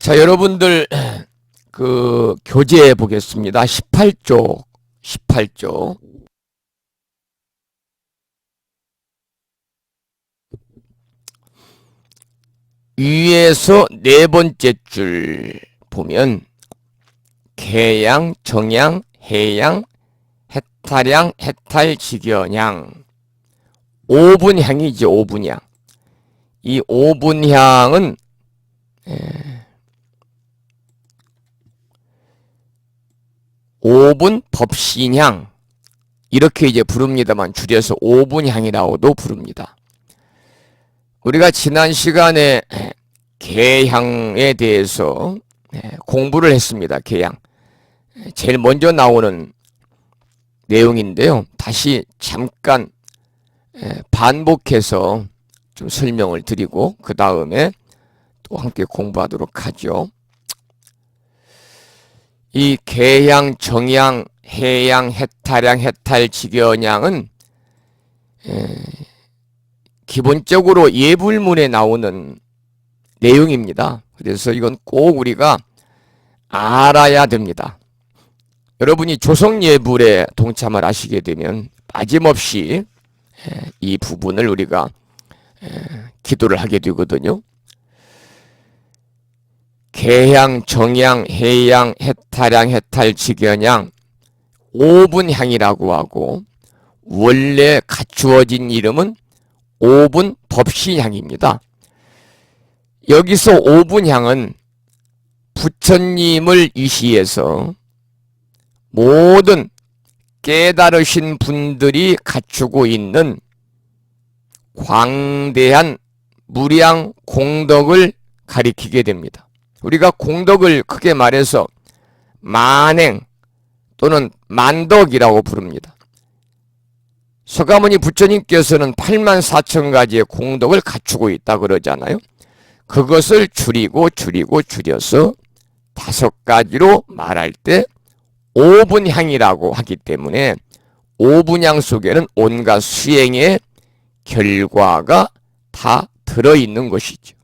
자, 여러분들 교재 보겠습니다. 18쪽. 위에서 네 번째 줄 보면 개양, 정양, 해양, 해탈양, 해탈, 직연양. 5분향이죠. 5분향. 이 5분향은 5분 법신향 이렇게 이제 부릅니다만 줄여서 5분향이라고도 부릅니다. 우리가 지난 시간에 개향에 대해서 공부를 했습니다. 개향. 제일 먼저 나오는 내용인데요. 다시 잠깐 반복해서 좀 설명을 드리고 그 다음에 또 함께 공부하도록 하죠. 이 개양, 정양, 해양, 해탈양, 해탈, 직연양은 기본적으로 예불문에 나오는 내용입니다. 그래서 이건 꼭 우리가 알아야 됩니다. 여러분이 조성예불에 동참을 하시게 되면 빠짐없이 이 부분을 우리가 기도를 하게 되거든요. 개향, 정향, 해양, 해탈양, 해탈, 직연양 5분향이라고 하고 원래 갖추어진 이름은 5분 법신향입니다. 여기서 5분향은 부처님을 위시해서 모든 깨달으신 분들이 갖추고 있는 광대한 무량 공덕을 가리키게 됩니다. 우리가 공덕을 크게 말해서 만행 또는 만덕이라고 부릅니다. 서가모니 부처님께서는 84,000가지의 공덕을 갖추고 있다 그러잖아요. 그것을 줄여서 5가지로 말할 때 5분향이라고 하기 때문에 5분향 속에는 온갖 수행의 결과가 다 들어있는 것이죠.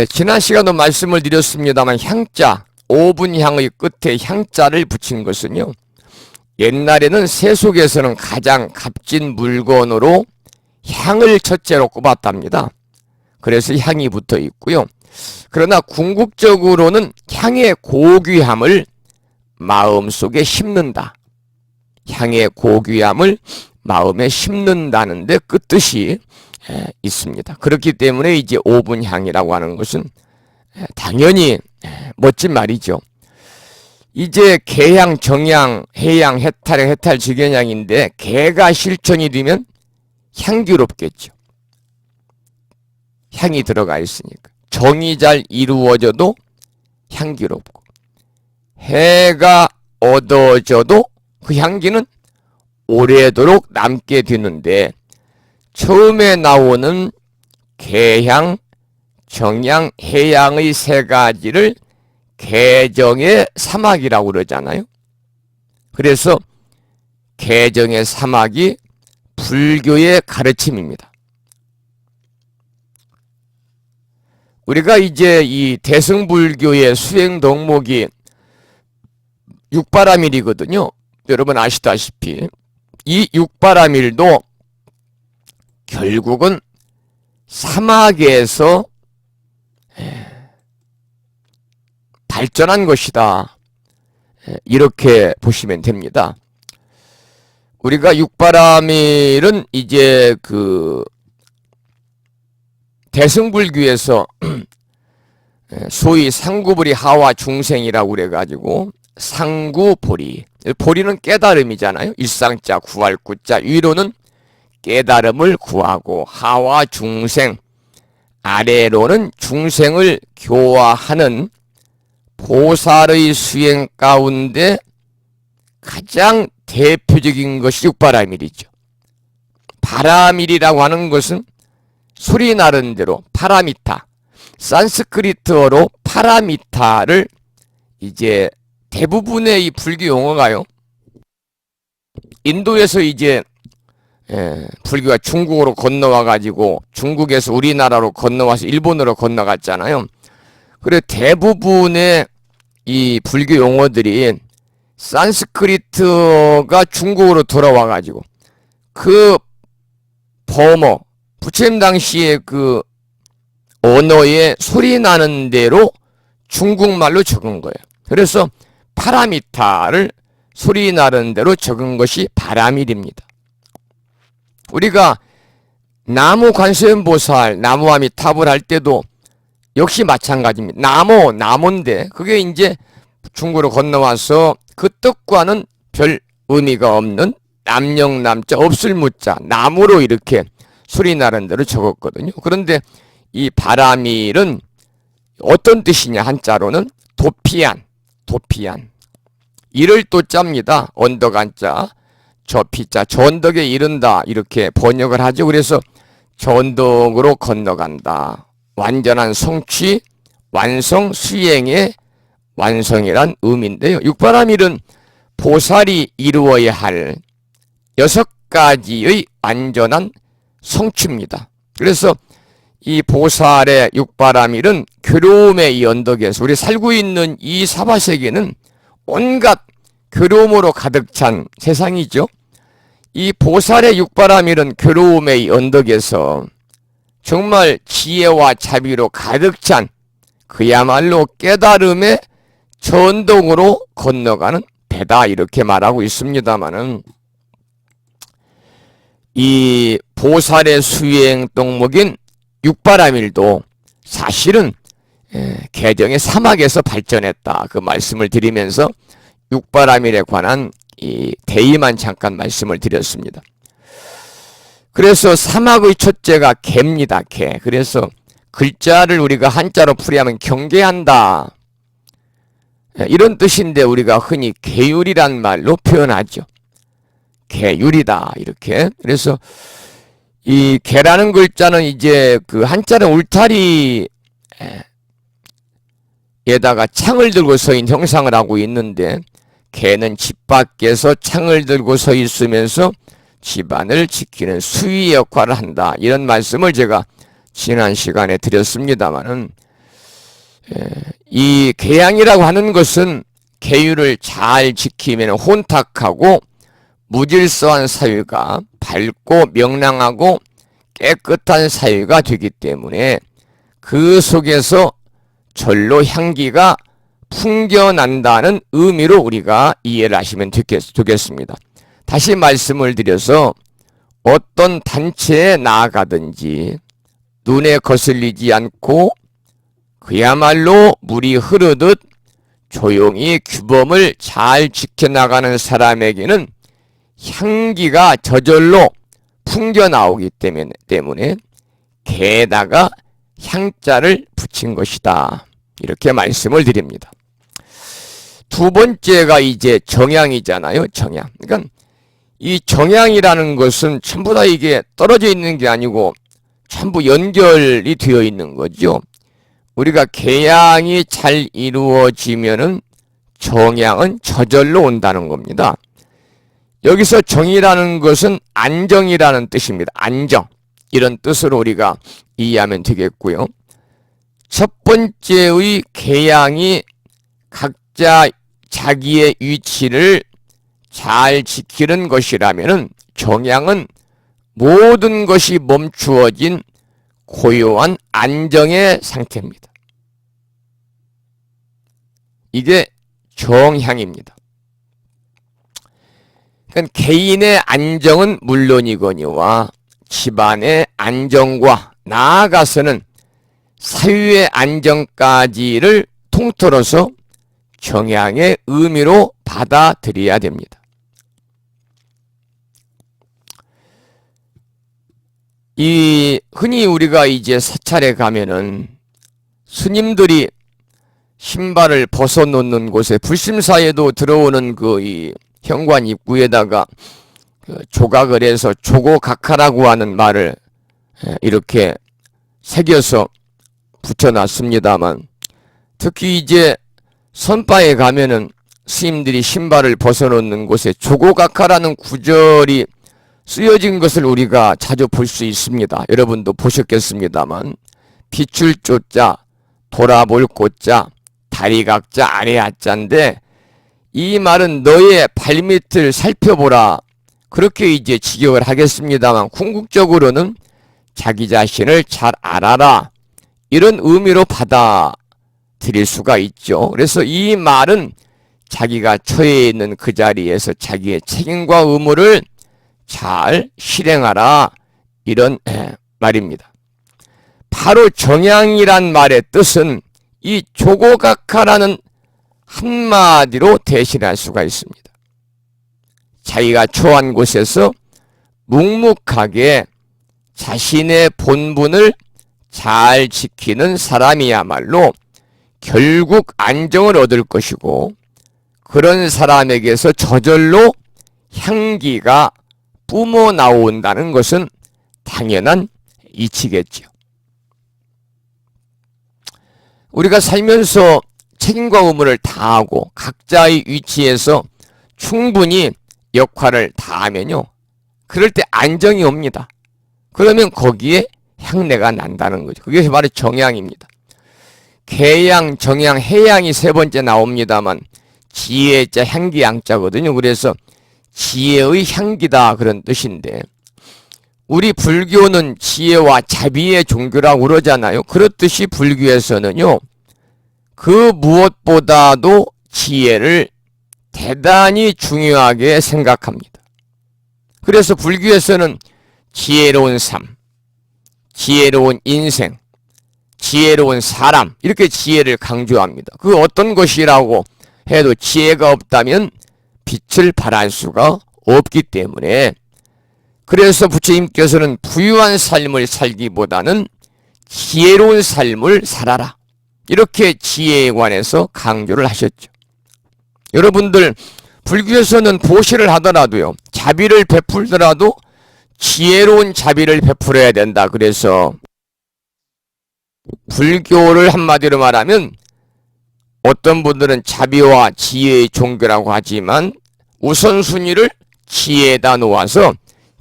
지난 시간도 말씀을 드렸습니다만 향자, 5분향의 끝에 향자를 붙인 것은요. 옛날에는 세속에서는 가장 값진 물건으로 향을 첫째로 꼽았답니다. 그래서 향이 붙어 있고요. 그러나 궁극적으로는 향의 고귀함을 마음속에 심는다. 향의 고귀함을 마음에 심는다는 데 그 뜻이 있습니다. 그렇기 때문에 이제 5분향이라고 하는 것은 당연히 멋진 말이죠. 이제 개향, 정향, 해양, 해탈양, 해탈, 직연양인데 개가 실천이 되면 향기롭겠죠. 향이 들어가 있으니까. 정이 잘 이루어져도 향기롭고 해가 얻어져도 그 향기는 오래도록 남게 되는데 처음에 나오는 개향, 정향, 해양의 세 가지를 개정의 사막이라고 그러잖아요. 그래서 개정의 사막이 불교의 가르침입니다. 우리가 이제 이 대승불교의 수행 덕목이 육바라밀이거든요. 여러분 아시다시피 이 육바라밀도 결국은 사막에서 발전한 것이다. 이렇게 보시면 됩니다. 우리가 육바라밀은 이제 대승불교에서 소위 상구불이 하와 중생이라고 그래가지고 상구보리, 보리는 깨달음이잖아요. 일상자, 구할구자, 위로는 깨달음을 구하고 하와 중생, 아래로는 중생을 교화하는 보살의 수행 가운데 가장 대표적인 것이 육바라밀이죠. 바라밀이라고 하는 것은 소리 나는 대로 파라미타, 산스크리트어로 파라미타를 이제 대부분의 이 불교 용어가요. 인도에서 이제 불교가 중국으로 건너와가지고 중국에서 우리나라로 건너와서 일본으로 건너갔잖아요. 그래 대부분의 이 불교 용어들이 산스크리트가 중국으로 돌아와가지고 그 버머 부처님 당시에 그 언어에 소리 나는 대로 중국말로 적은 거예요. 그래서 파라미타를 소리 나는 대로 적은 것이 바라밀입니다. 우리가 나무 관세음보살 나무아미타불 할 때도 역시 마찬가지입니다. 나무인데 그게 이제 중국으로 건너와서 그 뜻과는 별 의미가 없는 남영남자 없을 무자 나무로 이렇게 소리 나는 대로 적었거든요. 그런데 이 바라밀은 어떤 뜻이냐 한자로는 도피안 이를 또 짭니다. 언덕 한자 저 피자 전덕에 이른다 이렇게 번역을 하죠. 그래서 전덕으로 건너간다. 완전한 성취 완성 수행의 완성이란 의미인데요. 육바라밀은 보살이 이루어야 할 6가지의 완전한 성취입니다. 그래서 이 보살의 육바라밀은 괴로움의 이 언덕에서 우리 살고 있는 이 사바세계는 온갖 괴로움으로 가득 찬 세상이죠. 이 보살의 육바라밀은 괴로움의 이 언덕에서 정말 지혜와 자비로 가득 찬 그야말로 깨달음의 전동으로 건너가는 배다 이렇게 말하고 있습니다마는 이 보살의 수행 덕목인 육바라밀도 사실은 개정의 사막에서 발전했다 그 말씀을 드리면서 육바라밀에 관한 이 대의만 잠깐 말씀을 드렸습니다. 그래서 사막의 첫째가 개입니다. 개. 그래서 글자를 우리가 한자로 풀이하면 경계한다 이런 뜻인데 우리가 흔히 계율이란 말로 표현하죠. 계율이다 이렇게. 그래서 이 개라는 글자는 이제 그 한자는 울타리에다가 창을 들고 서 있는 형상을 하고 있는데 개는 집 밖에서 창을 들고 서 있으면서 집안을 지키는 수위 역할을 한다. 이런 말씀을 제가 지난 시간에 드렸습니다마는 이 계양이라고 하는 것은 계율을 잘 지키면 혼탁하고 무질서한 사유가 밝고 명랑하고 깨끗한 사유가 되기 때문에 그 속에서 절로 향기가 풍겨난다는 의미로 우리가 이해를 하시면 되겠습니다. 다시 말씀을 드려서 어떤 단체에 나아가든지 눈에 거슬리지 않고 그야말로 물이 흐르듯 조용히 규범을 잘 지켜나가는 사람에게는 향기가 저절로 풍겨나오기 때문에 개에다가 향자를 붙인 것이다. 이렇게 말씀을 드립니다. 두 번째가 이제 정향이잖아요. 정향. 그러니까 이 정향이라는 것은 전부 다 이게 떨어져 있는 게 아니고 전부 연결이 되어 있는 거죠. 우리가 계양이 잘 이루어지면은 정향은 저절로 온다는 겁니다. 여기서 정이라는 것은 안정이라는 뜻입니다. 안정. 이런 뜻으로 우리가 이해하면 되겠고요. 첫 번째의 계양이 각자 자기의 위치를 잘 지키는 것이라면은 정향은 모든 것이 멈추어진 고요한 안정의 상태입니다. 이게 정향입니다. 그러니까 개인의 안정은 물론이거니와 집안의 안정과 나아가서는 사유의 안정까지를 통틀어서 정향의 의미로 받아들여야 됩니다. 이 흔히 우리가 이제 사찰에 가면은 스님들이 신발을 벗어놓는 곳에 불심사에도 들어오는 그 이 현관 입구에다가 조각을 해서 조고각하라고 하는 말을 이렇게 새겨서 붙여놨습니다만, 특히 이제 선바에 가면은 스님들이 신발을 벗어놓는 곳에 조고각하라는 구절이 쓰여진 것을 우리가 자주 볼 수 있습니다. 여러분도 보셨겠습니다만 빛을 쫓자, 돌아볼 꽃자, 다리 각자 아래 하자인데 이 말은 너의 발밑을 살펴보라. 그렇게 이제 직역을 하겠습니다만 궁극적으로는 자기 자신을 잘 알아라. 이런 의미로 받아들일 수가 있죠. 그래서 이 말은 자기가 처해 있는 그 자리에서 자기의 책임과 의무를 잘 실행하라. 이런 말입니다. 바로 정양이란 말의 뜻은 이 조고각하라는 한마디로 대신할 수가 있습니다. 자기가 처한 곳에서 묵묵하게 자신의 본분을 잘 지키는 사람이야말로 결국 안정을 얻을 것이고 그런 사람에게서 저절로 향기가 뿜어 나온다는 것은 당연한 이치겠죠. 우리가 살면서 책임과 의무를 다하고 각자의 위치에서 충분히 역할을 다하면요. 그럴 때 안정이 옵니다. 그러면 거기에 향내가 난다는 거죠. 그게 바로 정양입니다. 계양, 정양, 해양이 세 번째 나옵니다만 지혜자, 향기 양자거든요. 그래서 지혜의 향기다 그런 뜻인데 우리 불교는 지혜와 자비의 종교라고 그러잖아요. 그렇듯이 불교에서는요. 그 무엇보다도 지혜를 대단히 중요하게 생각합니다. 그래서 불교에서는 지혜로운 삶, 지혜로운 인생, 지혜로운 사람 이렇게 지혜를 강조합니다. 그 어떤 것이라고 해도 지혜가 없다면 빛을 발할 수가 없기 때문에 그래서 부처님께서는 부유한 삶을 살기보다는 지혜로운 삶을 살아라. 이렇게 지혜에 관해서 강조를 하셨죠. 여러분들 불교에서는 보시를 하더라도요. 자비를 베풀더라도 지혜로운 자비를 베풀어야 된다. 그래서 불교를 한마디로 말하면 어떤 분들은 자비와 지혜의 종교라고 하지만 우선순위를 지혜에다 놓아서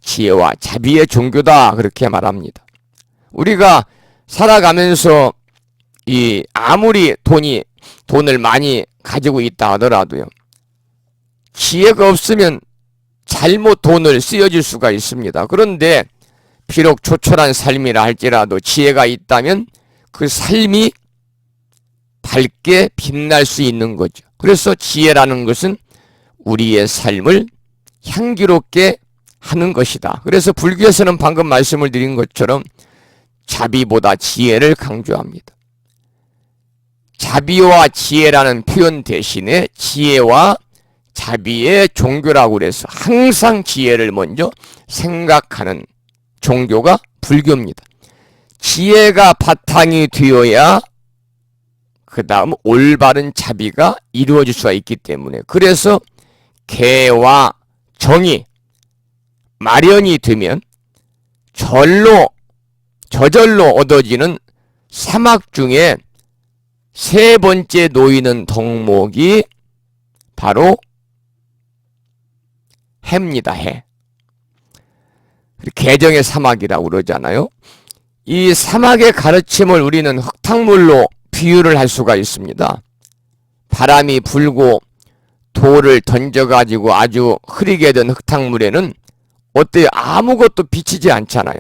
지혜와 자비의 종교다 그렇게 말합니다. 우리가 살아가면서 아무리 돈을 많이 가지고 있다 하더라도요. 지혜가 없으면 잘못 돈을 쓰여질 수가 있습니다. 그런데 비록 조촐한 삶이라 할지라도 지혜가 있다면 그 삶이 밝게 빛날 수 있는 거죠. 그래서 지혜라는 것은 우리의 삶을 향기롭게 하는 것이다. 그래서 불교에서는 방금 말씀을 드린 것처럼 자비보다 지혜를 강조합니다. 자비와 지혜라는 표현 대신에 지혜와 자비의 종교라고 그래서 항상 지혜를 먼저 생각하는 종교가 불교입니다. 지혜가 바탕이 되어야 그 다음 올바른 자비가 이루어질 수가 있기 때문에 그래서 계와 정이 마련이 되면 저절로 얻어지는 사막 중에 세 번째 놓이는 덕목이 바로 해입니다. 해. 개정의 사막이라고 그러잖아요. 이 사막의 가르침을 우리는 흙탕물로 비유를 할 수가 있습니다. 바람이 불고 돌을 던져가지고 아주 흐리게 된 흙탕물에는 어때요? 아무것도 비치지 않잖아요.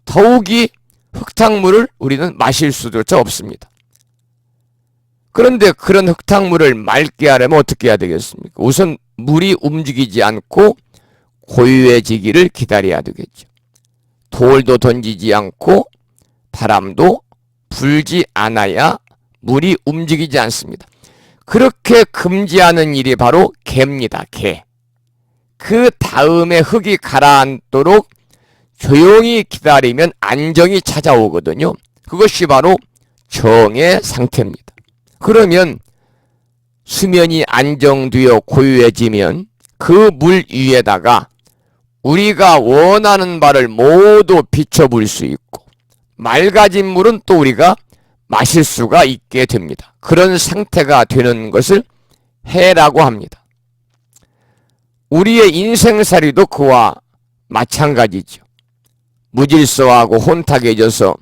더욱이 흙탕물을 우리는 마실 수조차 없습니다. 그런데 그런 흙탕물을 맑게 하려면 어떻게 해야 되겠습니까? 우선 물이 움직이지 않고 고요해지기를 기다려야 되겠죠. 돌도 던지지 않고 바람도 불지 않아야 물이 움직이지 않습니다. 그렇게 금지하는 일이 바로 개입니다. 개. 그 다음에 흙이 가라앉도록 조용히 기다리면 안정이 찾아오거든요. 그것이 바로 정의 상태입니다. 그러면 수면이 안정되어 고요해지면 그 물 위에다가 우리가 원하는 바를 모두 비춰볼 수 있고 맑아진 물은 또 우리가 마실 수가 있게 됩니다. 그런 상태가 되는 것을 해라고 합니다. 우리의 인생살이도 그와 마찬가지죠. 무질서하고 혼탁해져서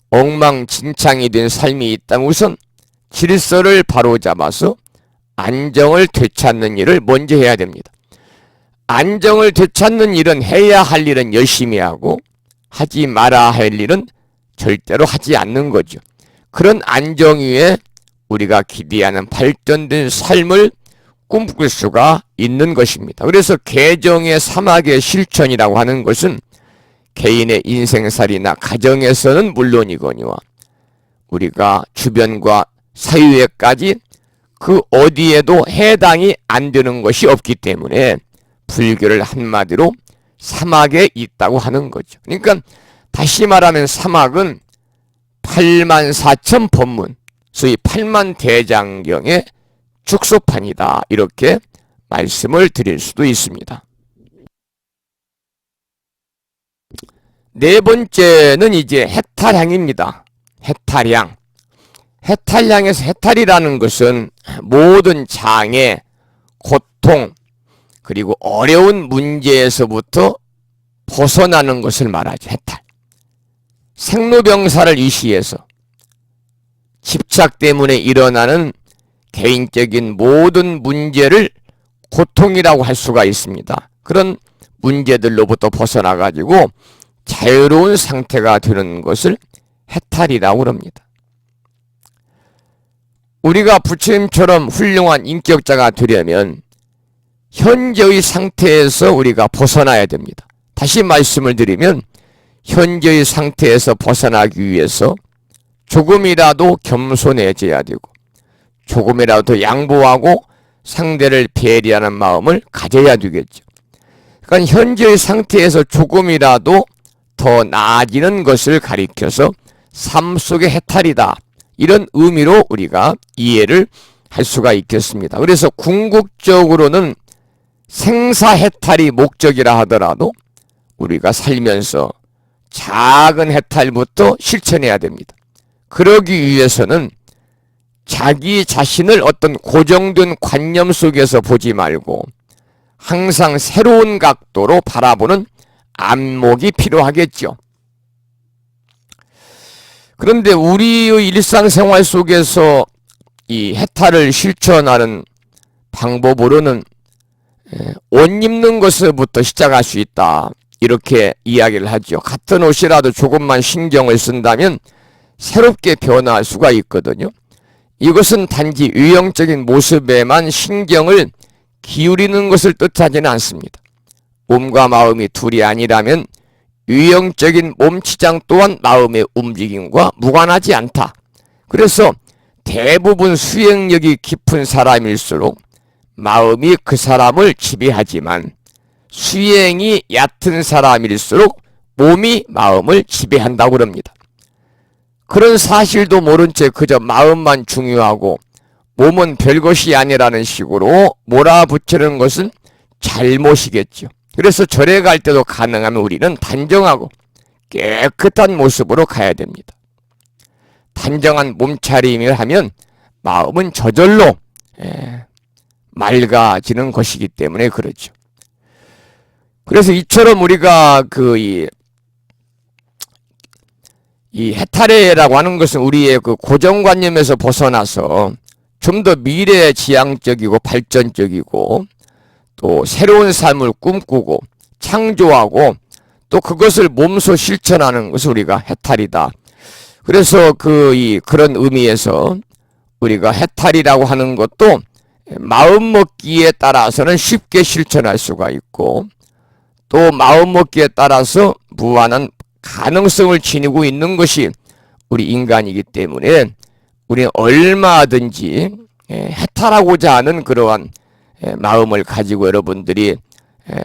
엉망진창이 된 삶이 있다면 우선 질서를 바로잡아서 안정을 되찾는 일을 먼저 해야 됩니다. 안정을 되찾는 일은 해야 할 일은 열심히 하고 하지 말아야 할 일은 절대로 하지 않는 거죠. 그런 안정 위에 우리가 기대하는 발전된 삶을 꿈꿀 수가 있는 것입니다. 그래서 개정의 사막의 실천이라고 하는 것은 개인의 인생살이나 가정에서는 물론이거니와 우리가 주변과 사회까지 그 어디에도 해당이 안 되는 것이 없기 때문에 불교를 한마디로 사막에 있다고 하는 거죠. 그러니까 다시 말하면 사막은 84,000 법문, 소위 8만 대장경의 축소판이다. 이렇게 말씀을 드릴 수도 있습니다. 네 번째는 이제 해탈향입니다. 해탈향. 해탈향에서 해탈이라는 것은 모든 장애, 고통, 그리고 어려운 문제에서부터 벗어나는 것을 말하죠. 해탈. 생로병사를 이시해서 집착 때문에 일어나는 개인적인 모든 문제를 고통이라고 할 수가 있습니다. 그런 문제들로부터 벗어나가지고 자유로운 상태가 되는 것을 해탈이라고 합니다. 우리가 부처님처럼 훌륭한 인격자가 되려면 현재의 상태에서 우리가 벗어나야 됩니다. 다시 말씀을 드리면 현재의 상태에서 벗어나기 위해서 조금이라도 겸손해져야 되고 조금이라도 양보하고 상대를 배려하는 마음을 가져야 되겠죠. 그러니까 현재의 상태에서 조금이라도 더 나아지는 것을 가리켜서 삶 속의 해탈이다. 이런 의미로 우리가 이해를 할 수가 있겠습니다. 그래서 궁극적으로는 생사해탈이 목적이라 하더라도 우리가 살면서 작은 해탈부터 실천해야 됩니다. 그러기 위해서는 자기 자신을 어떤 고정된 관념 속에서 보지 말고 항상 새로운 각도로 바라보는 안목이 필요하겠죠. 그런데 우리의 일상생활 속에서 이 해탈을 실천하는 방법으로는 옷 입는 것부터 시작할 수 있다. 이렇게 이야기를 하죠. 같은 옷이라도 조금만 신경을 쓴다면 새롭게 변화할 수가 있거든요. 이것은 단지 유형적인 모습에만 신경을 기울이는 것을 뜻하지는 않습니다. 몸과 마음이 둘이 아니라면 유형적인 몸치장 또한 마음의 움직임과 무관하지 않다. 그래서 대부분 수행력이 깊은 사람일수록 마음이 그 사람을 지배하지만 수행이 얕은 사람일수록 몸이 마음을 지배한다고 합니다. 그런 사실도 모른 채 그저 마음만 중요하고 몸은 별것이 아니라는 식으로 몰아붙이는 것은 잘못이겠죠. 그래서 절에 갈 때도 가능하면 우리는 단정하고 깨끗한 모습으로 가야 됩니다. 단정한 몸차림을 하면 마음은 저절로 맑아지는 것이기 때문에 그렇죠. 그래서 이처럼 우리가 이 해탈해라고 하는 것은 우리의 그 고정관념에서 벗어나서 좀 더 미래지향적이고 발전적이고 또 새로운 삶을 꿈꾸고 창조하고 또 그것을 몸소 실천하는 것을 우리가 해탈이다. 그래서 그런 의미에서 우리가 해탈이라고 하는 것도 마음먹기에 따라서는 쉽게 실천할 수가 있고 또 마음먹기에 따라서 무한한 가능성을 지니고 있는 것이 우리 인간이기 때문에 우리는 얼마든지 해탈하고자 하는 그러한 마음을 가지고 여러분들이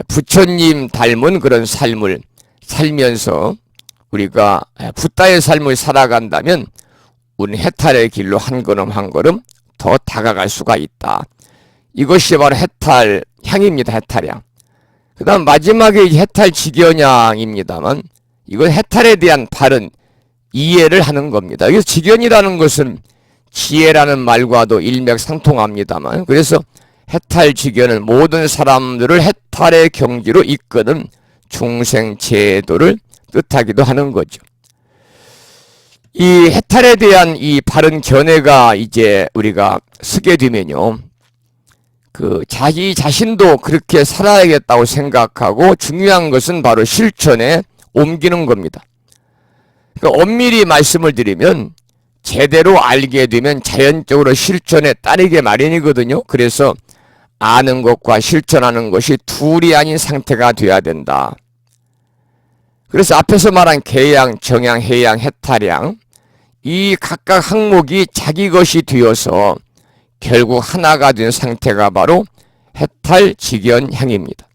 부처님 닮은 그런 삶을 살면서 우리가 붓다의 삶을 살아간다면 우리는 해탈의 길로 한 걸음 한 걸음 더 다가갈 수가 있다. 이것이 바로 해탈향입니다. 해탈향. 그 다음 마지막에 해탈직연향입니다만 이건 해탈에 대한 바른 이해를 하는 겁니다. 그래서 직연이라는 것은 지혜라는 말과도 일맥상통합니다만 그래서 해탈직연은 모든 사람들을 해탈의 경지로 이끄는 중생제도를 뜻하기도 하는 거죠. 이 해탈에 대한 이 바른 견해가 이제 우리가 쓰게 되면요, 자기 자신도 그렇게 살아야겠다고 생각하고 중요한 것은 바로 실천에 옮기는 겁니다. 그러니까 엄밀히 말씀을 드리면 제대로 알게 되면 자연적으로 실천에 따르게 마련이거든요. 그래서 아는 것과 실천하는 것이 둘이 아닌 상태가 돼야 된다. 그래서 앞에서 말한 계양, 정양, 해양, 해탈양, 이 각각 항목이 자기 것이 되어서 결국 하나가 된 상태가 바로 해탈직연향입니다.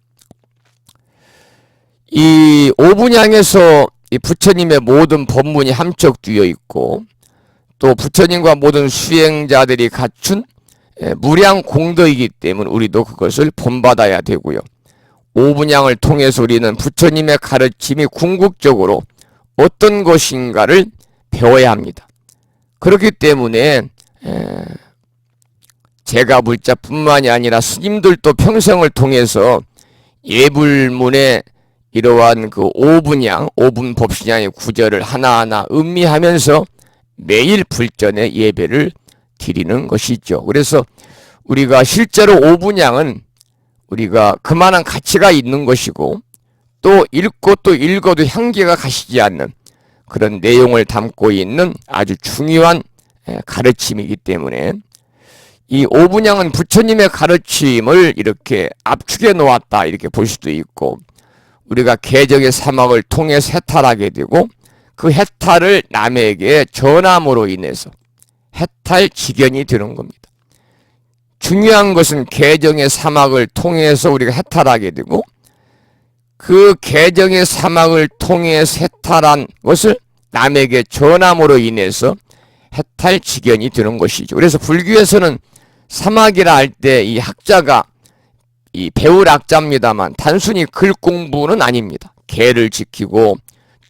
이 오분향에서 이 부처님의 모든 법문이 함축되어 있고, 또 부처님과 모든 수행자들이 갖춘 무량 공덕이기 때문에 우리도 그것을 본받아야 되고요. 오분향을 통해서 우리는 부처님의 가르침이 궁극적으로 어떤 것인가를 배워야 합니다. 그렇기 때문에 제가 불자뿐만이 아니라 스님들도 평생을 통해서 예불문에 이러한 그 오분향, 오분법신향의 구절을 하나하나 음미하면서 매일 불전에 예배를 드리는 것이죠. 그래서 우리가 실제로 오분향은 우리가 그만한 가치가 있는 것이고, 또 읽고 또 읽어도 향기가 가시지 않는 그런 내용을 담고 있는 아주 중요한 가르침이기 때문에 이 오분향은 부처님의 가르침을 이렇게 압축해 놓았다, 이렇게 볼 수도 있고, 우리가 개정의 사막을 통해서 해탈하게 되고, 그 해탈을 남에게 전함으로 인해서 해탈직연이 되는 겁니다. 중요한 것은 개정의 사막을 통해서 우리가 해탈하게 되고, 그 개정의 사막을 통해서 해탈한 것을 남에게 전함으로 인해서 해탈직연이 되는 것이죠. 그래서 불교에서는 사막이라 할 때 이 학자가 이 배울 학자입니다만 단순히 글 공부는 아닙니다. 계를 지키고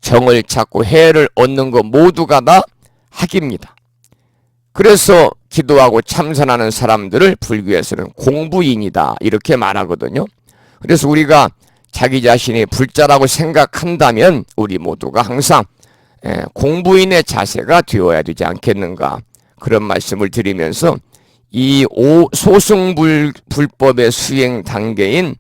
정을 찾고 해를 얻는 것 모두가 다 학입니다. 그래서 기도하고 참선하는 사람들을 불교에서는 공부인이다, 이렇게 말하거든요. 그래서 우리가 자기 자신이 불자라고 생각한다면 우리 모두가 항상 공부인의 자세가 되어야 되지 않겠는가, 그런 말씀을 드리면서 이 소승불법의 수행 단계인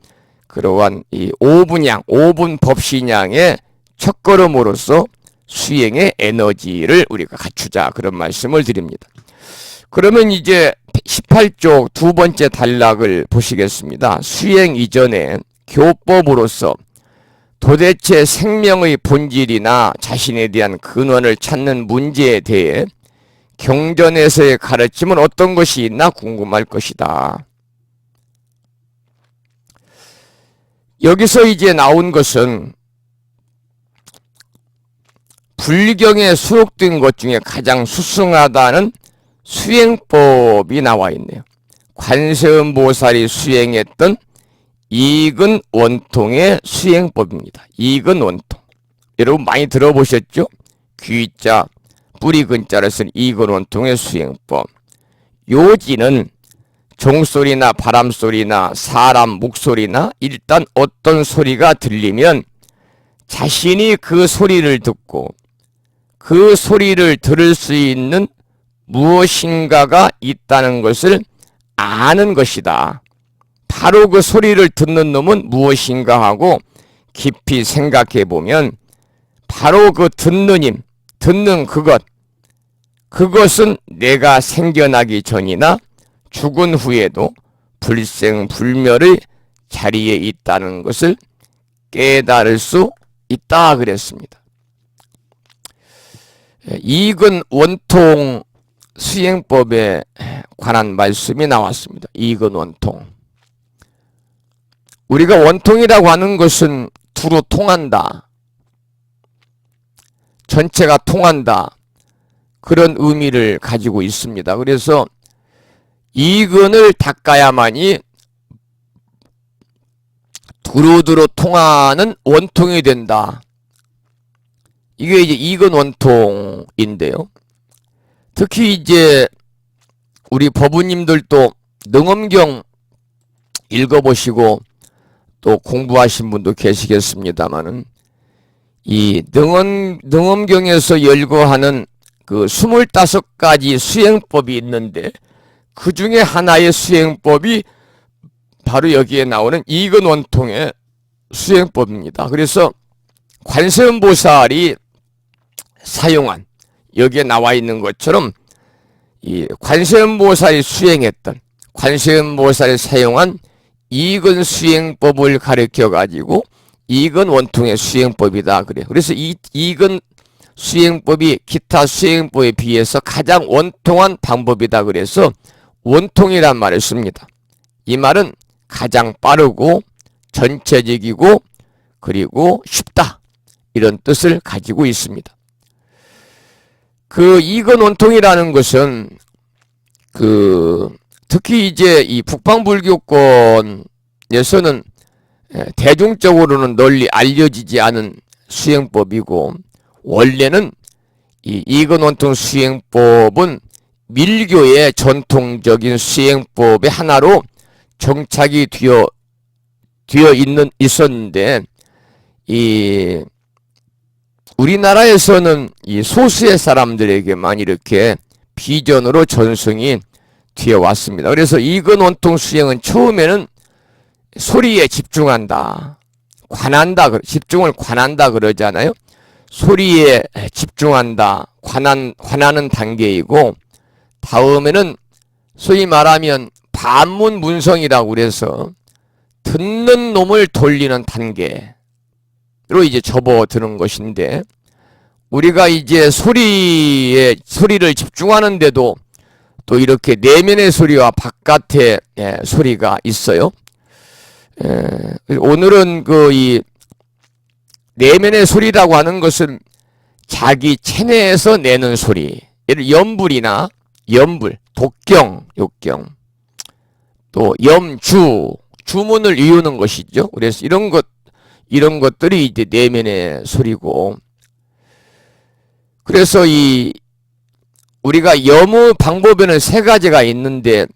그러한 이 오분향, 오분법신향의 첫걸음으로서 수행의 에너지를 우리가 갖추자, 그런 말씀을 드립니다. 그러면 이제 18쪽 두 번째 단락을 보시겠습니다. 수행 이전에 교법으로서 도대체 생명의 본질이나 자신에 대한 근원을 찾는 문제에 대해 경전에서의 가르침은 어떤 것이 있나 궁금할 것이다. 여기서 이제 나온 것은 불경에 수록된 것 중에 가장 수승하다는 수행법이 나와 있네요. 관세음보살이 수행했던 이근 원통의 수행법입니다. 이근 원통. 여러분 많이 들어보셨죠? 귀자, 뿌리 근자를 쓴 이근 원통의 수행법. 요지는 종소리나 바람소리나 사람 목소리나 일단 어떤 소리가 들리면 자신이 그 소리를 듣고 그 소리를 들을 수 있는 무엇인가가 있다는 것을 아는 것이다. 바로 그 소리를 듣는 놈은 무엇인가 하고 깊이 생각해 보면 바로 그 듣는 힘, 듣는 그것은 내가 생겨나기 전이나 죽은 후에도 불생불멸의 자리에 있다는 것을 깨달을 수 있다 그랬습니다. 이근 원통 수행법에 관한 말씀이 나왔습니다. 이근 원통. 우리가 원통이라고 하는 것은 두루 통한다, 전체가 통한다, 그런 의미를 가지고 있습니다. 그래서 이근을 닦아야만이 두루두루 통하는 원통이 된다. 이게 이제 이근 원통인데요. 특히 이제 우리 법우님들도 능엄경 읽어보시고 또 공부하신 분도 계시겠습니다마는 이 능엄경에서 열거하는 그 25가지 수행법이 있는데 그 중에 하나의 수행법이 바로 여기에 나오는 이근원통의 수행법입니다. 그래서 관세음보살이 사용한 여기에 나와 있는 것처럼 이 관세음보살이 수행했던 관세음보살이 사용한 이근 수행법을 가르쳐 가지고 이근 원통의 수행법이다 그래요. 그래서 이 이근 수행법이 기타 수행법에 비해서 가장 원통한 방법이다 그래서 원통이란 말을 씁니다. 이 말은 가장 빠르고 전체적이고 그리고 쉽다 이런 뜻을 가지고 있습니다. 그 이근 원통이라는 것은 특히 이제 이 북방불교권에서는 대중적으로는 널리 알려지지 않은 수행법이고 원래는 이 이근원통 수행법은 밀교의 전통적인 수행법의 하나로 정착이 있었는데 이 우리나라에서는 이 소수의 사람들에게만 이렇게 비전으로 전승이 되어 왔습니다. 그래서 이근원통 수행은 처음에는 소리에 집중한다, 집중을 관한다 그러잖아요. 소리에 집중한다, 관하는 단계이고 다음에는 소위 말하면 반문문성이라고 그래서 듣는 놈을 돌리는 단계로 이제 접어드는 것인데 우리가 이제 소리를 집중하는데도 또 이렇게 내면의 소리와 바깥의 소리가 있어요. 오늘은 이 내면의 소리라고 하는 것은 자기 체내에서 내는 소리, 예를 염불이나 독경, 욕경, 또 염주, 주문을 이루는 것이죠. 그래서 이런 것들이 이제 내면의 소리고, 그래서 우리가 염의 방법에는 세 가지가 있는데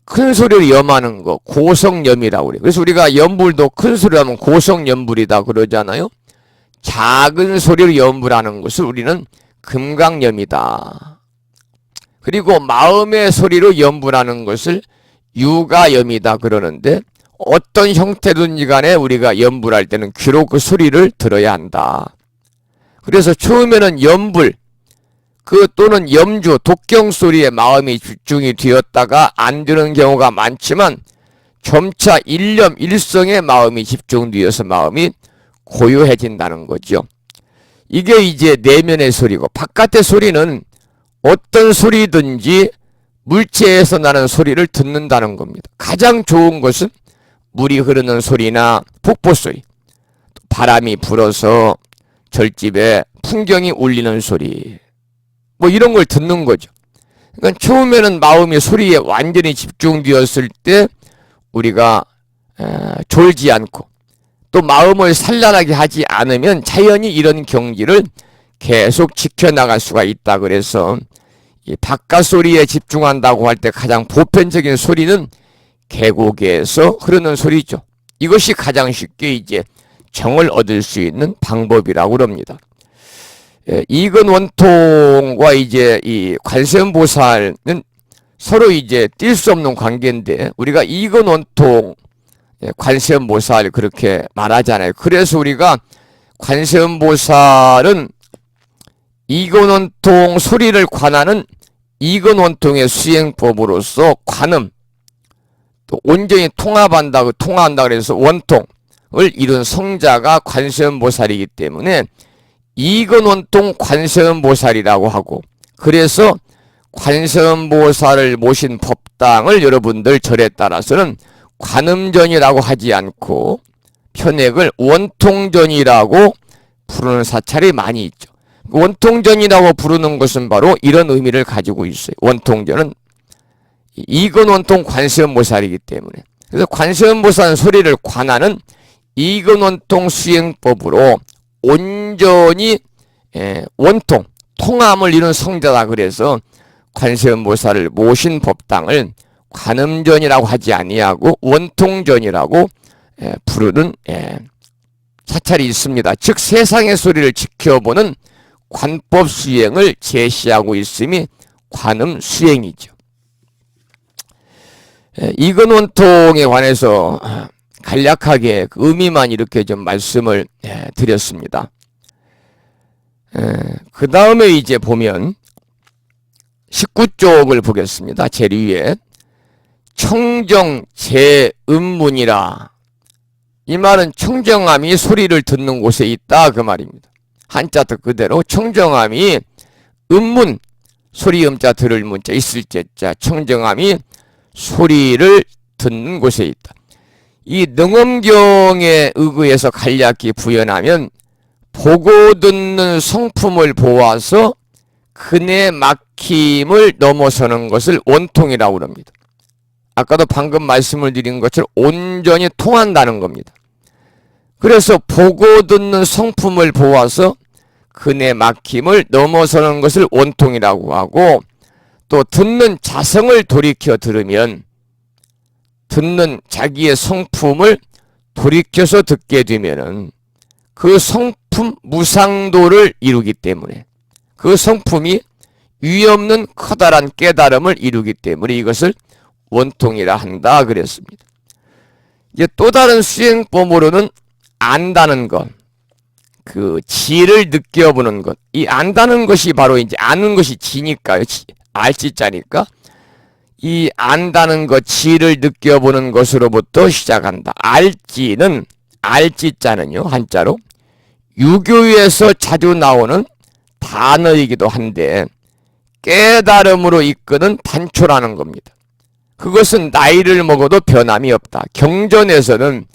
큰 소리를 염하는 거 고성염이라고 그래요. 그래서 우리가 염불도 큰 소리로 하면 고성염불이다 그러잖아요. 작은 소리로 염불하는 것을 우리는 금강염이다. 그리고 마음의 소리로 염불하는 것을 유가염이다 그러는데 어떤 형태든지 간에 우리가 염불할 때는 귀로 그 소리를 들어야 한다. 그래서 처음에는 염불 또는 염주, 독경 소리에 마음이 집중이 되었다가 안 되는 경우가 많지만 점차 일념, 일성에 마음이 집중되어서 마음이 고요해진다는 거죠. 이게 이제 내면의 소리고 바깥의 소리는 어떤 소리든지 물체에서 나는 소리를 듣는다는 겁니다. 가장 좋은 것은 물이 흐르는 소리나 폭포 소리, 바람이 불어서 절집에 풍경이 울리는 소리 이런 걸 듣는 거죠. 그러니까 처음에는 마음이 소리에 완전히 집중되었을 때 우리가 졸지 않고 또 마음을 산란하게 하지 않으면 자연히 이런 경지를 계속 지켜나갈 수가 있다. 그래서 이 바깥 소리에 집중한다고 할 때 가장 보편적인 소리는 계곡에서 흐르는 소리죠. 이것이 가장 쉽게 이제 정을 얻을 수 있는 방법이라고 합니다. 이근원통과 이제 이 관세음보살은 서로 이제 뗄 수 없는 관계인데 우리가 이근원통 관세음보살 그렇게 말하잖아요. 그래서 우리가 관세음보살은 이근원통 소리를 관하는 이근원통의 수행법으로서 관음 또 온전히 통한다 그래서 원통을 이룬 성자가 관세음보살이기 때문에 이근원통 관세음보살이라고 하고 그래서 관세음보살을 모신 법당을 여러분들 절에 따라서는 관음전이라고 하지 않고 편액을 원통전이라고 부르는 사찰이 많이 있죠. 원통전이라고 부르는 것은 바로 이런 의미를 가지고 있어요. 원통전은 이근원통 관세음보살이기 때문에 그래서 관세음보살 소리를 관하는 이근원통 수행법으로 온전히 원통, 통함을 이룬 성자다 그래서 관세음보살을 모신 법당을 관음전이라고 하지 아니하고 원통전이라고 부르는 사찰이 있습니다. 즉 세상의 소리를 지켜보는 관법 수행을 제시하고 있음이 관음 수행이죠. 이근원통에 관해서 간략하게 그 의미만 이렇게 좀 말씀을 드렸습니다. 그 다음에 이제 보면 19쪽을 보겠습니다. 제일 위에 청정 제음문이라, 이 말은 청정함이 소리를 듣는 곳에 있다 그 말입니다. 한자 뜻 그대로 청정함이 음문, 소리 음자 들을 문자 있을 제자, 청정함이 소리를 듣는 곳에 있다. 이 능엄경에 의거해서 간략히 부연하면 보고 듣는 성품을 보아서 그네 막힘을 넘어서는 것을 원통이라고 합니다. 아까도 방금 말씀을 드린 것처럼 온전히 통한다는 겁니다. 그래서 보고 듣는 성품을 보아서 그네 막힘을 넘어서는 것을 원통이라고 하고, 또 듣는 자성을 돌이켜 들으면 듣는 자기의 성품을 돌이켜서 듣게 되면은 그 성품 무상도를 이루기 때문에, 그 성품이 위없는 커다란 깨달음을 이루기 때문에 이것을 원통이라 한다 그랬습니다. 이제 또 다른 수행법으로는 안다는 것, 그 지를 느껴보는 것, 이 안다는 것이 바로 이제 아는 것이 지니까요. 알지자니까 이 안다는 것, 지를 느껴보는 것으로부터 시작한다. 알지는, 알지자는요 한자로 유교에서 자주 나오는 단어이기도 한데 깨달음으로 이끄는 단초라는 겁니다. 그것은 나이를 먹어도 변함이 없다. 경전에서는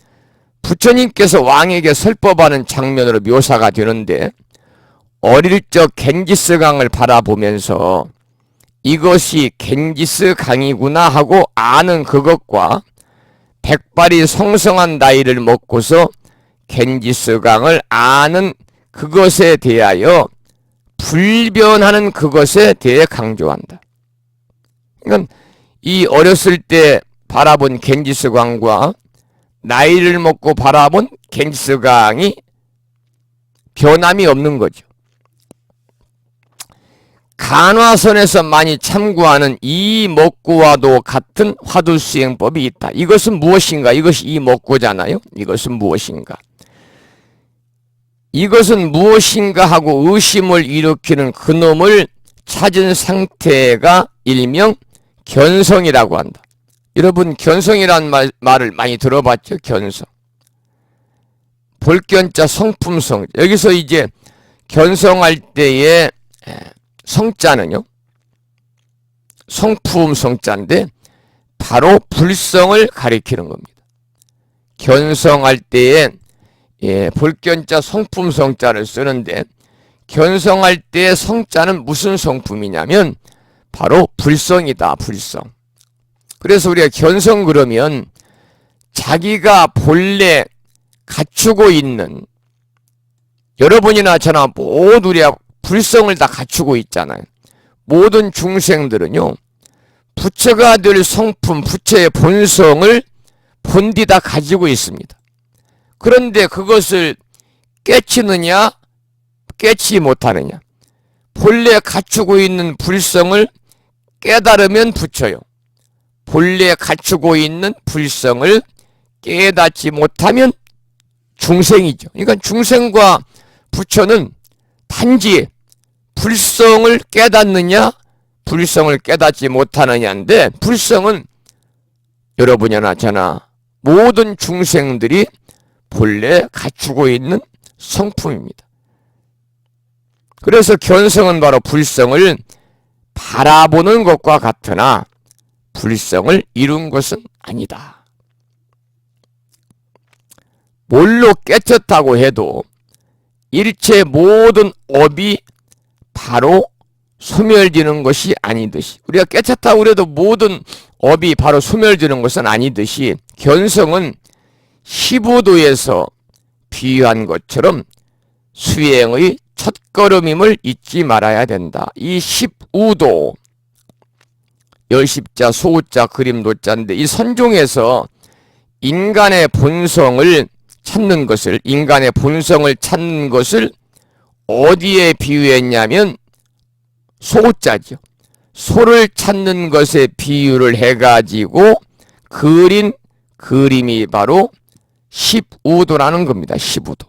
부처님께서 왕에게 설법하는 장면으로 묘사가 되는데, 어릴 적 겐지스 강을 바라보면서 이것이 겐지스 강이구나 하고 아는 그것과 백발이 성성한 나이를 먹고서 겐지스 강을 아는 그것에 대하여 불변하는 그것에 대해 강조한다. 그러니까 이 어렸을 때 바라본 겐지스 강과 나이를 먹고 바라본 겐지스 강이 변함이 없는 거죠. 간화선에서 많이 참고하는 이 먹고와도 같은 화두수행법이 있다. 이것은 무엇인가? 이것이 이 먹고잖아요. 이것은 무엇인가? 이것은 무엇인가 하고 의심을 일으키는 그놈을 찾은 상태가 일명 견성이라고 한다. 여러분 견성이란 말을 많이 들어봤죠? 견성. 볼견자 성품성. 여기서 이제 견성할 때의 성자는요, 성품 성자인데 바로 불성을 가리키는 겁니다. 견성할 때에 볼견자 성품 성자를 쓰는데, 견성할 때의 성자는 무슨 성품이냐면 바로 불성이다. 불성. 그래서 우리가 견성 그러면 자기가 본래 갖추고 있는, 여러분이나 저나 모두 우리가 불성을 다 갖추고 있잖아요. 모든 중생들은요, 부처가 될 성품, 부처의 본성을 본디 다 가지고 있습니다. 그런데 그것을 깨치느냐, 깨치 못하느냐. 본래 갖추고 있는 불성을 깨달으면 부처요. 본래 갖추고 있는 불성을 깨닫지 못하면 중생이죠. 그러니까 중생과 부처는 단지 불성을 깨닫느냐, 불성을 깨닫지 못하느냐인데, 불성은 여러분이나 저나 모든 중생들이 본래 갖추고 있는 성품입니다. 그래서 견성은 바로 불성을 바라보는 것과 같으나 불성을 이룬 것은 아니다. 뭘로 깨쳤다고 해도 일체 모든 업이 바로 소멸되는 것이 아니듯이, 우리가 깨쳤다고 해도 모든 업이 바로 소멸되는 것은 아니듯이, 견성은 15도에서 비유한 것처럼 수행의 첫걸음임을 잊지 말아야 된다. 이 15도, 열십자, 소우자, 그림도자인데 이 선종에서 인간의 본성을 찾는 것을 어디에 비유했냐면 소자죠. 소를 찾는 것에 비유를 해가지고 그린 그림이 바로 15도라는 겁니다. 15도.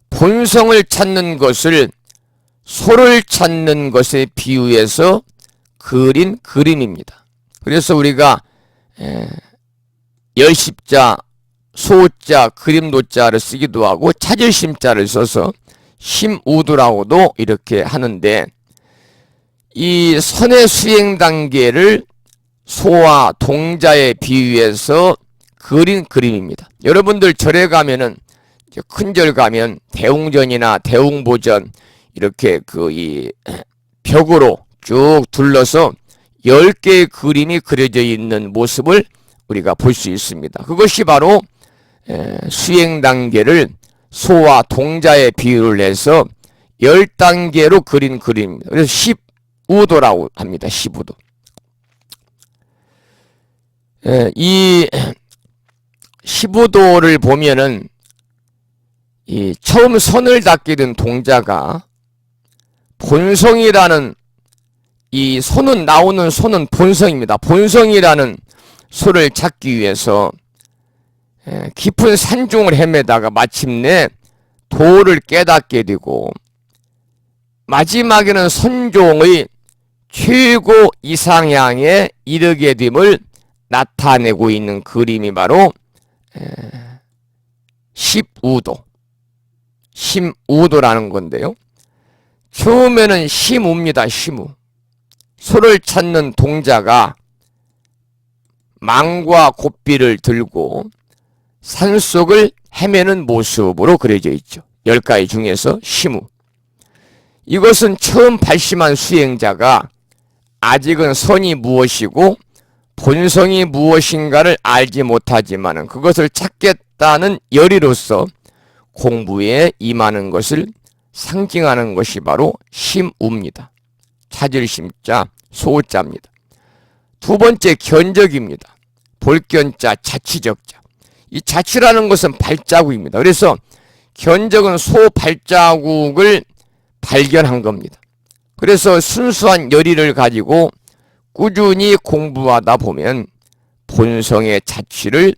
본성을 찾는 것을 소를 찾는 것에 비유해서 그린 그림입니다. 그래서 우리가 열십자, 소자, 그림도자를 쓰기도 하고 찾을 심자를 써서 심우도라고도 이렇게 하는데, 이 선의 수행 단계를 소와 동자에 비유해서 그린 그림입니다. 여러분들 절에 가면은, 큰 절 가면 대웅전이나 대웅보전 이렇게 이 벽으로 쭉 둘러서 10개의 그림이 그려져 있는 모습을 우리가 볼 수 있습니다. 그것이 바로 수행 단계를 소와 동자에 비유를 해서 10단계로 그린 그림입니다. 그래서 15도라고 합니다. 15도. 이 15도를 보면은 이 처음 선을 닦게 된 동자가 본성이라는, 이 소는, 나오는 소는 본성입니다. 본성이라는 소를 찾기 위해서 깊은 산중을 헤매다가 마침내 도를 깨닫게 되고, 마지막에는 선종의 최고 이상향에 이르게 됨을 나타내고 있는 그림이 바로 15도라는 건데요. 처음에는 심우입니다. 심우. 소를 찾는 동자가 망과 고삐를 들고 산속을 헤매는 모습으로 그려져 있죠. 10가지 중에서 심우. 이것은 처음 발심한 수행자가 아직은 선이 무엇이고 본성이 무엇인가를 알지 못하지만 그것을 찾겠다는 열의로서 공부에 임하는 것을 상징하는 것이 바로 심우입니다. 찾을 심자, 소자입니다. 두 번째, 견적입니다. 볼견자, 자치적자. 이 자치라는 것은 발자국입니다. 그래서 견적은 소 발자국을 발견한 겁니다. 그래서 순수한 열의를 가지고 꾸준히 공부하다 보면 본성의 자취를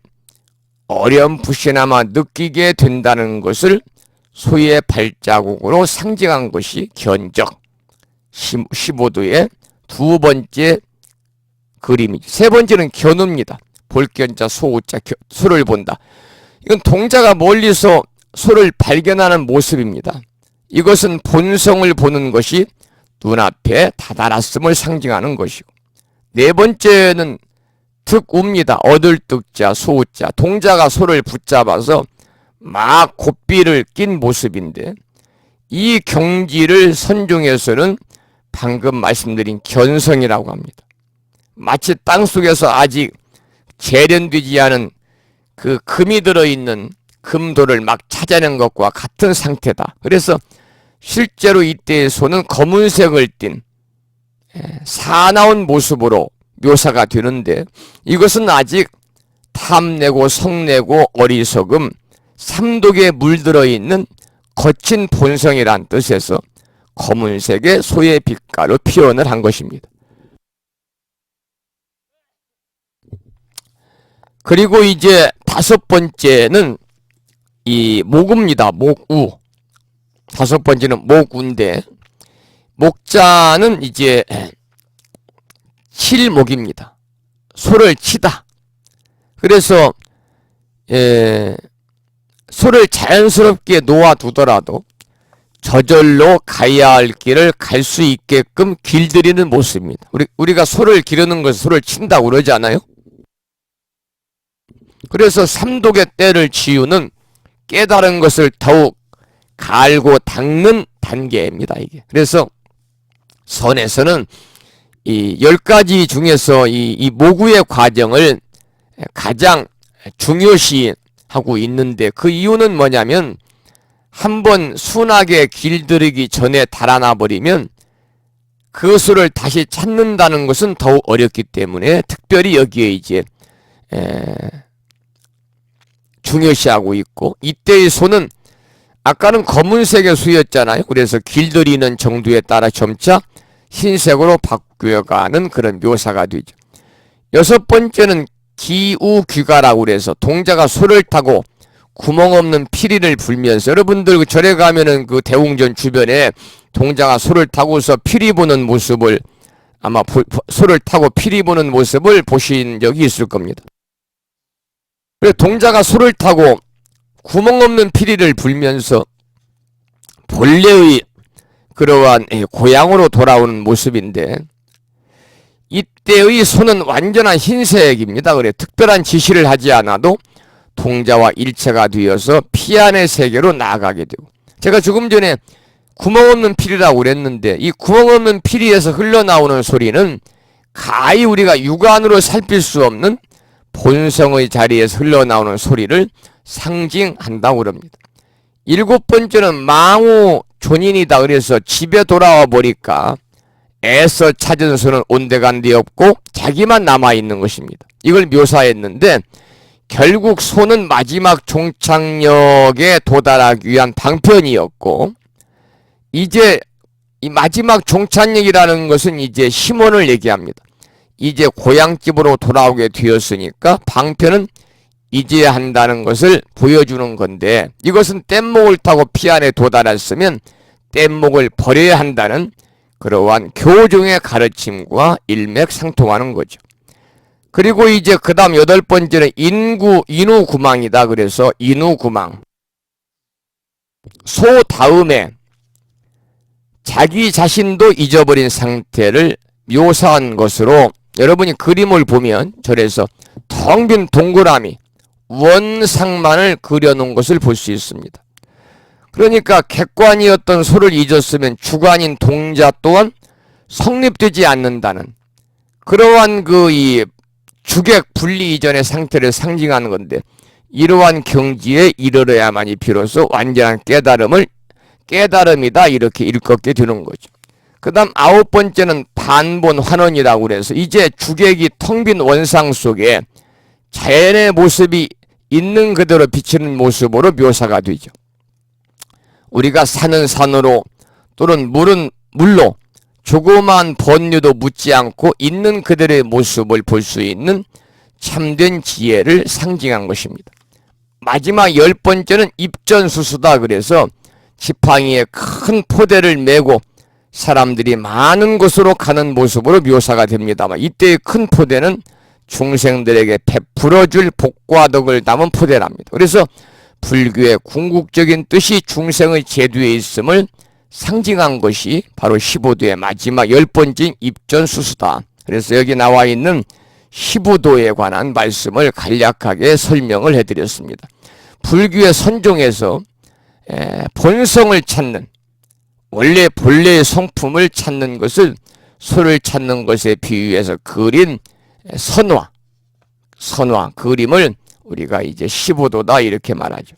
어렴풋이나마 느끼게 된다는 것을 소의 발자국으로 상징한 것이 견적, 15도의 두 번째 그림이죠. 세 번째는 견우입니다. 볼견자, 소우자, 소를 본다. 이건 동자가 멀리서 소를 발견하는 모습입니다. 이것은 본성을 보는 것이 눈앞에 다다랐음을 상징하는 것이고, 네 번째는 득우입니다. 얻을 득자, 소우자. 동자가 소를 붙잡아서 막 고삐를 낀 모습인데, 이 경지를 선종에서는 방금 말씀드린 견성이라고 합니다. 마치 땅속에서 아직 재련되지 않은 그 금이 들어있는 금도를 막 찾아낸 것과 같은 상태다. 그래서 실제로 이때의 소는 검은색을 띤 사나운 모습으로 묘사가 되는데, 이것은 아직 탐내고 성내고 어리석음, 삼독에 물들어 있는 거친 본성이란 뜻에서 검은색의 소의 빛깔로 표현을 한 것입니다. 그리고 이제 다섯 번째는 이 목우입니다. 목우. 다섯 번째는 목우인데, 목자는 이제 칠목입니다. 소를 치다. 그래서 소를 자연스럽게 놓아두더라도 저절로 가야 할 길을 갈 수 있게끔 길들이는 모습입니다. 우리가 소를 기르는 것을 소를 친다고 그러지 않아요? 그래서 삼독의 때를 지우는 깨달은 것을 더욱 갈고 닦는 단계입니다, 이게. 그래서 선에서는 이 10가지 중에서 이 모구의 과정을 가장 중요시 하고 있는데, 그 이유는 뭐냐면, 한번 순하게 길들이기 전에 달아나 버리면 그 수를 다시 찾는다는 것은 더욱 어렵기 때문에 특별히 여기에 이제 중요시하고 있고, 이때의 소는 아까는 검은색의 수였잖아요. 그래서 길들이는 정도에 따라 점차 흰색으로 바뀌어가는 그런 묘사가 되죠. 여섯 번째는 기우귀가라고 그래서 동자가 소를 타고 구멍 없는 피리를 불면서, 여러분들 절에 가면은 그 대웅전 주변에 동자가 소를 타고서 피리 부는 모습을, 아마 소를 타고 피리 부는 모습을 보신 적이 있을 겁니다. 그래서 동자가 소를 타고 구멍 없는 피리를 불면서 본래의 그러한 고향으로 돌아오는 모습인데, 이때의 소는 완전한 흰색입니다. 그래 특별한 지시를 하지 않아도 동자와 일체가 되어서 피 안의 세계로 나아가게 되고, 제가 조금 전에 구멍 없는 피리라고 그랬는데, 이 구멍 없는 피리에서 흘러나오는 소리는 가히 우리가 육안으로 살필 수 없는 본성의 자리에서 흘러나오는 소리를 상징한다고 그럽니다. 일곱 번째는 망우 존인이다. 그래서 집에 돌아와 보니까 애써 찾은 소는 온데간데 없고 자기만 남아있는 것입니다. 이걸 묘사했는데, 결국 소는 마지막 종착역에 도달하기 위한 방편이었고, 이제 이 마지막 종착역이라는 것은 이제 심원을 얘기합니다. 이제 고향집으로 돌아오게 되었으니까 방편은 잊어야 한다는 것을 보여주는 건데, 이것은 뗏목을 타고 피 안에 도달했으면 뗏목을 버려야 한다는 그러한 교종의 가르침과 일맥상통하는 거죠. 그리고 이제 그 다음 여덟 번째는 인우구망이다. 그래서 인우구망, 소 다음에 자기 자신도 잊어버린 상태를 묘사한 것으로, 여러분이 그림을 보면 절에서 텅 빈 동그라미 원상만을 그려놓은 것을 볼 수 있습니다. 그러니까 객관이었던 소를 잊었으면 주관인 동자 또한 성립되지 않는다는 그러한 이 주객 분리 이전의 상태를 상징하는 건데, 이러한 경지에 이르러야만이 비로소 완전한 깨달음이다 이렇게 일컫게 되는 거죠. 그 다음 아홉 번째는 반본 환원이라고 그래서 이제 주객이 텅 빈 원상 속에 자연의 모습이 있는 그대로 비치는 모습으로 묘사가 되죠. 우리가 산은 산으로 또는 물은 물로 조그마한 번류도 묻지 않고 있는 그대로의 모습을 볼 수 있는 참된 지혜를 상징한 것입니다. 마지막 열 번째는 입전수수다. 그래서 지팡이에 큰 포대를 메고 사람들이 많은 곳으로 가는 모습으로 묘사가 됩니다만, 이때의 큰 포대는 중생들에게 베풀어줄 복과 덕을 담은 포대랍니다. 그래서 불교의 궁극적인 뜻이 중생의 제도에 있음을 상징한 것이 바로 15도의 마지막 열 번째인 입전수수다. 그래서 여기 나와 있는 15도에 관한 말씀을 간략하게 설명을 해드렸습니다. 불교의 선종에서 본성을 찾는, 원래 본래의 성품을 찾는 것을 소를 찾는 것에 비유해서 그린 선화 그림을 우리가 이제 15도다 이렇게 말하죠.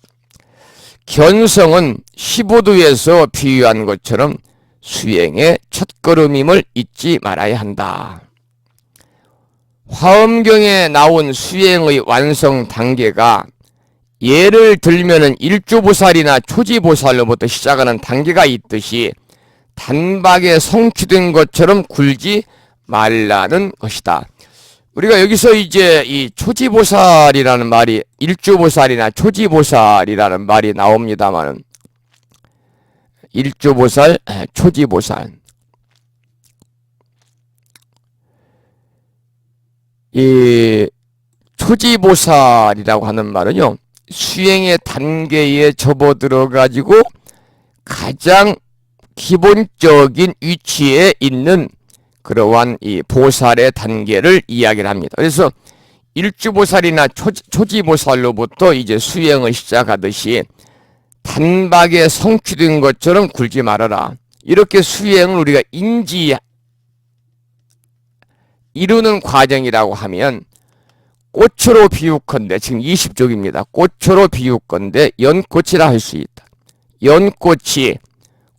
견성은 15도에서 비유한 것처럼 수행의 첫걸음임을 잊지 말아야 한다. 화엄경에 나온 수행의 완성 단계가 예를 들면은 일주보살이나 초지보살로부터 시작하는 단계가 있듯이 단박에 성취된 것처럼 굴지 말라는 것이다. 우리가 여기서 이제 이 초지보살이라는 말이, 일주보살이나 초지보살이라는 말이 나옵니다만은, 일주보살, 초지보살, 이 초지보살이라고 하는 말은요, 수행의 단계에 접어들어 가지고 가장 기본적인 위치에 있는 그러한 이 보살의 단계를 이야기를 합니다. 그래서 일주보살이나 초지보살로부터 이제 수행을 시작하듯이 단박에 성취된 것처럼 굴지 말아라. 이렇게 수행을 우리가 이루는 과정이라고 하면, 꽃으로 비유컨대, 지금 20쪽입니다. 꽃으로 비유컨대 연꽃이라 할 수 있다. 연꽃이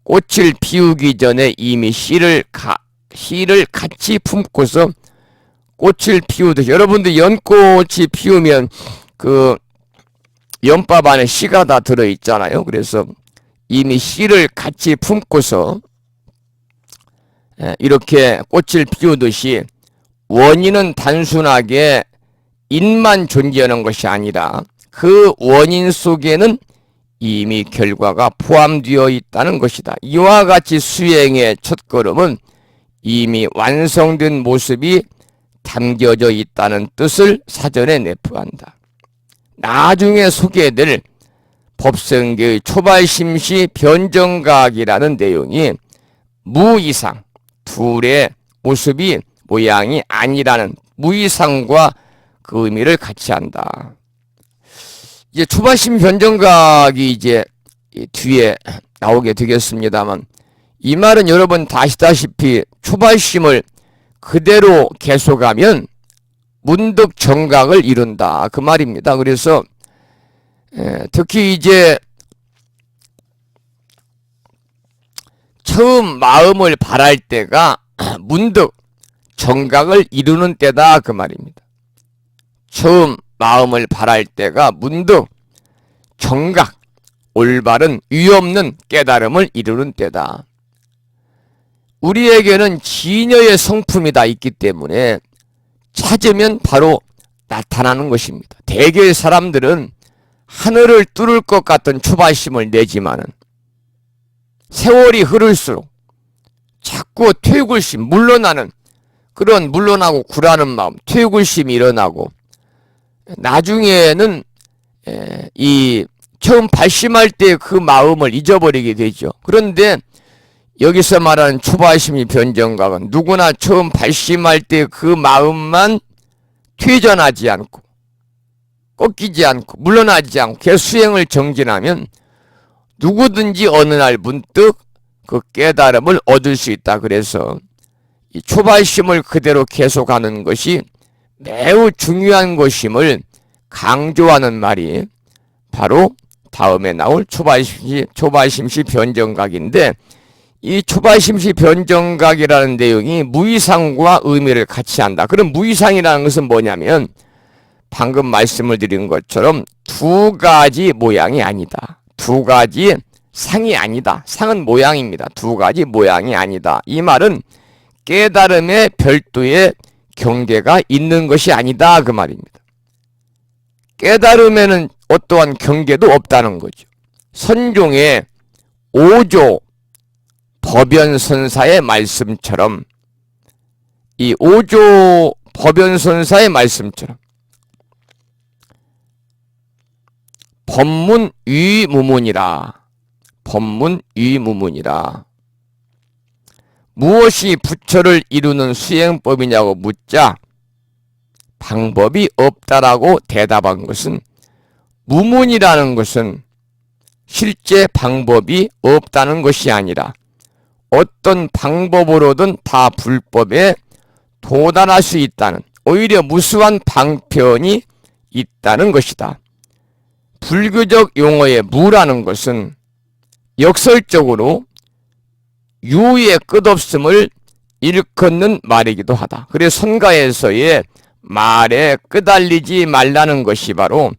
꽃을 피우기 전에 이미 씨를 씨를 같이 품고서 꽃을 피우듯이, 여러분들 연꽃이 피우면 그 연밥 안에 씨가 다 들어있잖아요. 그래서 이미 씨를 같이 품고서 이렇게 꽃을 피우듯이 원인은 단순하게 인만 존재하는 것이 아니라 그 원인 속에는 이미 결과가 포함되어 있다는 것이다. 이와 같이 수행의 첫걸음은 이미 완성된 모습이 담겨져 있다는 뜻을 사전에 내포한다. 나중에 소개될 법성계의 초발심시 변정각이라는 내용이 무이상, 둘의 모습이 모양이 아니라는 무이상과 그 의미를 같이 한다. 이제 초발심 변정각이 이제 뒤에 나오게 되겠습니다만, 이 말은 여러분 다 아시다시피 초발심을 그대로 계속하면 문득 정각을 이룬다, 그 말입니다. 그래서 특히 이제 처음 마음을 발할 때가 문득 정각을 이루는 때다, 그 말입니다. 처음 마음을 발할 때가 문득 정각, 올바른 위없는 깨달음을 이루는 때다. 우리에게는 진여의 성품이 다 있기 때문에 찾으면 바로 나타나는 것입니다. 대개의 사람들은 하늘을 뚫을 것 같은 초발심을 내지만은 세월이 흐를수록 자꾸 퇴굴심, 물러나는 그런 물러나고 굴하는 마음, 퇴굴심이 일어나고 나중에는 이 처음 발심할 때 그 마음을 잊어버리게 되죠. 그런데 여기서 말하는 초발심이 변정각은 누구나 처음 발심할 때 그 마음만 퇴전하지 않고 꺾이지 않고 물러나지 않고 계속 수행을 정진하면 누구든지 어느 날 문득 그 깨달음을 얻을 수 있다. 그래서 이 초발심을 그대로 계속하는 것이 매우 중요한 것임을 강조하는 말이 바로 다음에 나올 초발심시 변정각인데, 이 초발심시 변정각이라는 내용이 무이상과 의미를 같이 한다. 그럼 무이상이라는 것은 뭐냐면 방금 말씀을 드린 것처럼 두 가지 모양이 아니다. 두 가지 상이 아니다. 상은 모양입니다. 두 가지 모양이 아니다. 이 말은 깨달음의 별도의 경계가 있는 것이 아니다, 그 말입니다. 깨달음에는 어떠한 경계도 없다는 거죠. 선종의 5조 법연선사의 말씀처럼, 이 5조 법연선사의 말씀처럼 법문위무문이라, 법문위무문이라. 무엇이 부처를 이루는 수행법이냐고 묻자 방법이 없다라고 대답한 것은, 무문이라는 것은 실제 방법이 없다는 것이 아니라 어떤 방법으로든 다 불법에 도달할 수 있다는, 오히려 무수한 방편이 있다는 것이다. 불교적 용어의 무라는 것은 역설적으로 유의 끝없음을 일컫는 말이기도 하다. 그래서 선가에서의 말에 끄달리지 말라는 것이 바로,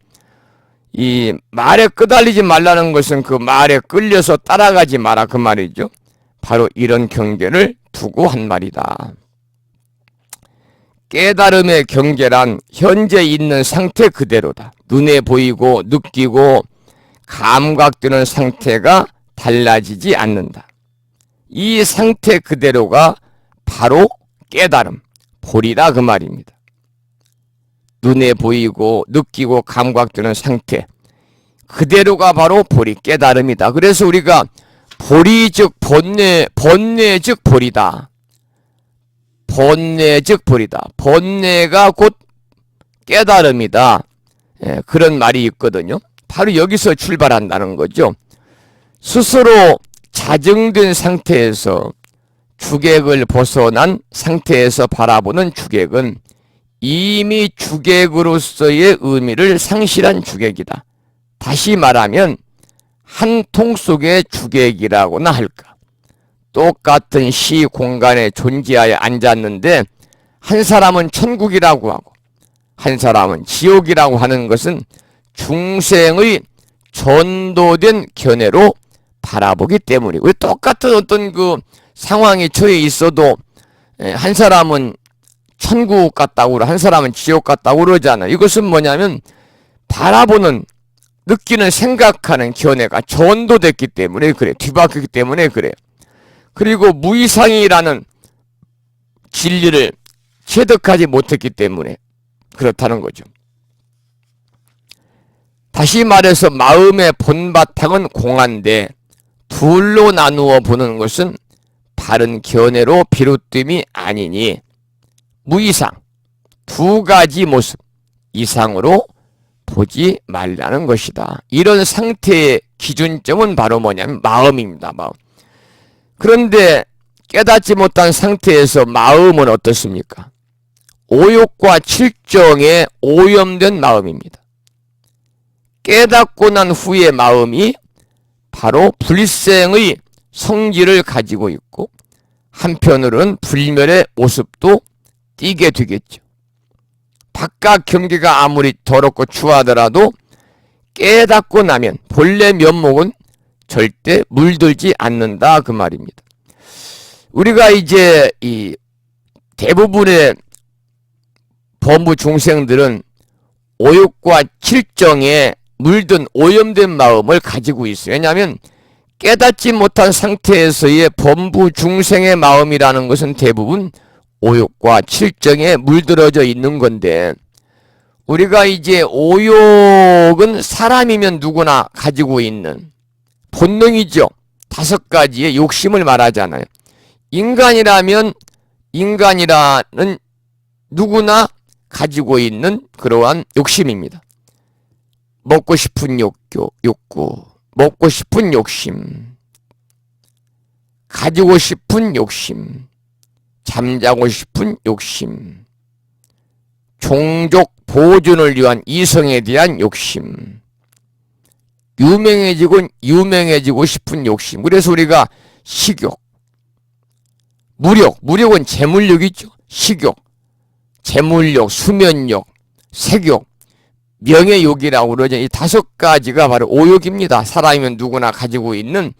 이 말에 끄달리지 말라는 것은 그 말에 끌려서 따라가지 마라, 그 말이죠. 바로 이런 경계를 두고 한 말이다. 깨달음의 경계란 현재 있는 상태 그대로다. 눈에 보이고 느끼고 감각되는 상태가 달라지지 않는다. 이 상태 그대로가 바로 깨달음, 볼이다, 그 말입니다. 눈에 보이고 느끼고 감각되는 상태 그대로가 바로 볼이 깨달음이다. 그래서 우리가 볼이 즉 본뇌, 본뇌 즉 볼이다. 본뇌 즉 볼이다. 본뇌가 곧 깨달음이다. 그런 말이 있거든요. 바로 여기서 출발한다는 거죠. 스스로 자정된 상태에서 주객을 벗어난 상태에서 바라보는 주객은 이미 주객으로서의 의미를 상실한 주객이다. 다시 말하면 한 통 속의 주객이라고나 할까. 똑같은 시 공간에 존재하여 앉았는데 한 사람은 천국이라고 하고 한 사람은 지옥이라고 하는 것은 중생의 전도된 견해로 바라보기 때문이고, 똑같은 어떤 그 상황에 처해 있어도 한 사람은 천국 같다고 그러고 한 사람은 지옥 같다고 그러잖아요. 이것은 뭐냐면 바라보는, 느끼는, 생각하는 견해가 전도됐기 때문에 그래, 뒤바뀌기 때문에 그래요. 그리고 무이상이라는 진리를 체득하지 못했기 때문에 그렇다는 거죠. 다시 말해서 마음의 본바탕은 공한데 둘로 나누어 보는 것은 바른 견해로 비롯됨이 아니니 무이상, 두 가지 모습 이상으로 보지 말라는 것이다. 이런 상태의 기준점은 바로 뭐냐면 마음입니다. 마음. 그런데 깨닫지 못한 상태에서 마음은 어떻습니까? 오욕과 칠정에 오염된 마음입니다. 깨닫고 난 후의 마음이 바로 불생의 성질을 가지고 있고 한편으로는 불멸의 모습도 띠게 되겠죠. 바깥 경계가 아무리 더럽고 추하더라도 깨닫고 나면 본래 면목은 절대 물들지 않는다 그 말입니다. 우리가 이제 이 대부분의 범부 중생들은 오욕과 칠정에 물든 오염된 마음을 가지고 있어요. 왜냐하면 깨닫지 못한 상태에서의 범부 중생의 마음이라는 것은 대부분 오욕과 칠정에 물들어져 있는 건데, 우리가 이제 오욕은 사람이면 누구나 가지고 있는 본능이죠. 5가지의 욕심을 말하잖아요. 인간이라는 누구나 가지고 있는 그러한 욕심입니다. 먹고 싶은 욕구, 먹고 싶은 욕심, 가지고 싶은 욕심, 잠자고 싶은 욕심, 종족 보존을 위한 이성에 대한 욕심, 유명해지고 싶은 욕심. 그래서 우리가 식욕, 무력은 재물욕이죠. 식욕, 재물욕, 수면욕, 색욕, 명예욕이라고 그러죠. 이 5가지가 바로 오욕입니다. 사람이면 누구나 가지고 있는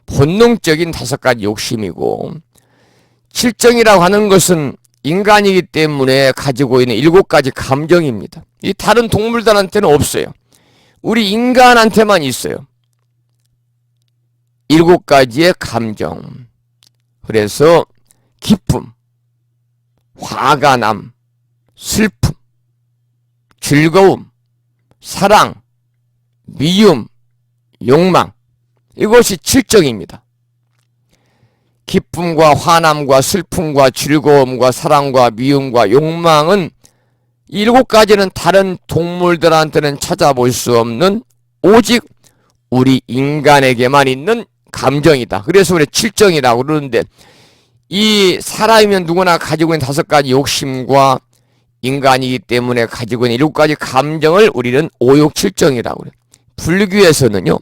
본능적인 5가지 욕심이고, 칠정이라고 하는 것은 인간이기 때문에 가지고 있는 7가지 감정입니다. 이 다른 동물들한테는 없어요. 우리 인간한테만 있어요. 7가지의 감정. 그래서 기쁨, 화가 남, 슬픔, 즐거움, 사랑, 미움, 욕망. 이것이 칠정입니다. 기쁨과 화남과 슬픔과 즐거움과 사랑과 미움과 욕망은 7가지는 다른 동물들한테는 찾아볼 수 없는 오직 우리 인간에게만 있는 감정이다. 그래서 우리 칠정이라고 그러는데, 이 사람이면 누구나 가지고 있는 5가지 욕심과 인간이기 때문에 가지고 있는 7가지 감정을 우리는 오욕칠정이라고 그래요. 불교에서는요,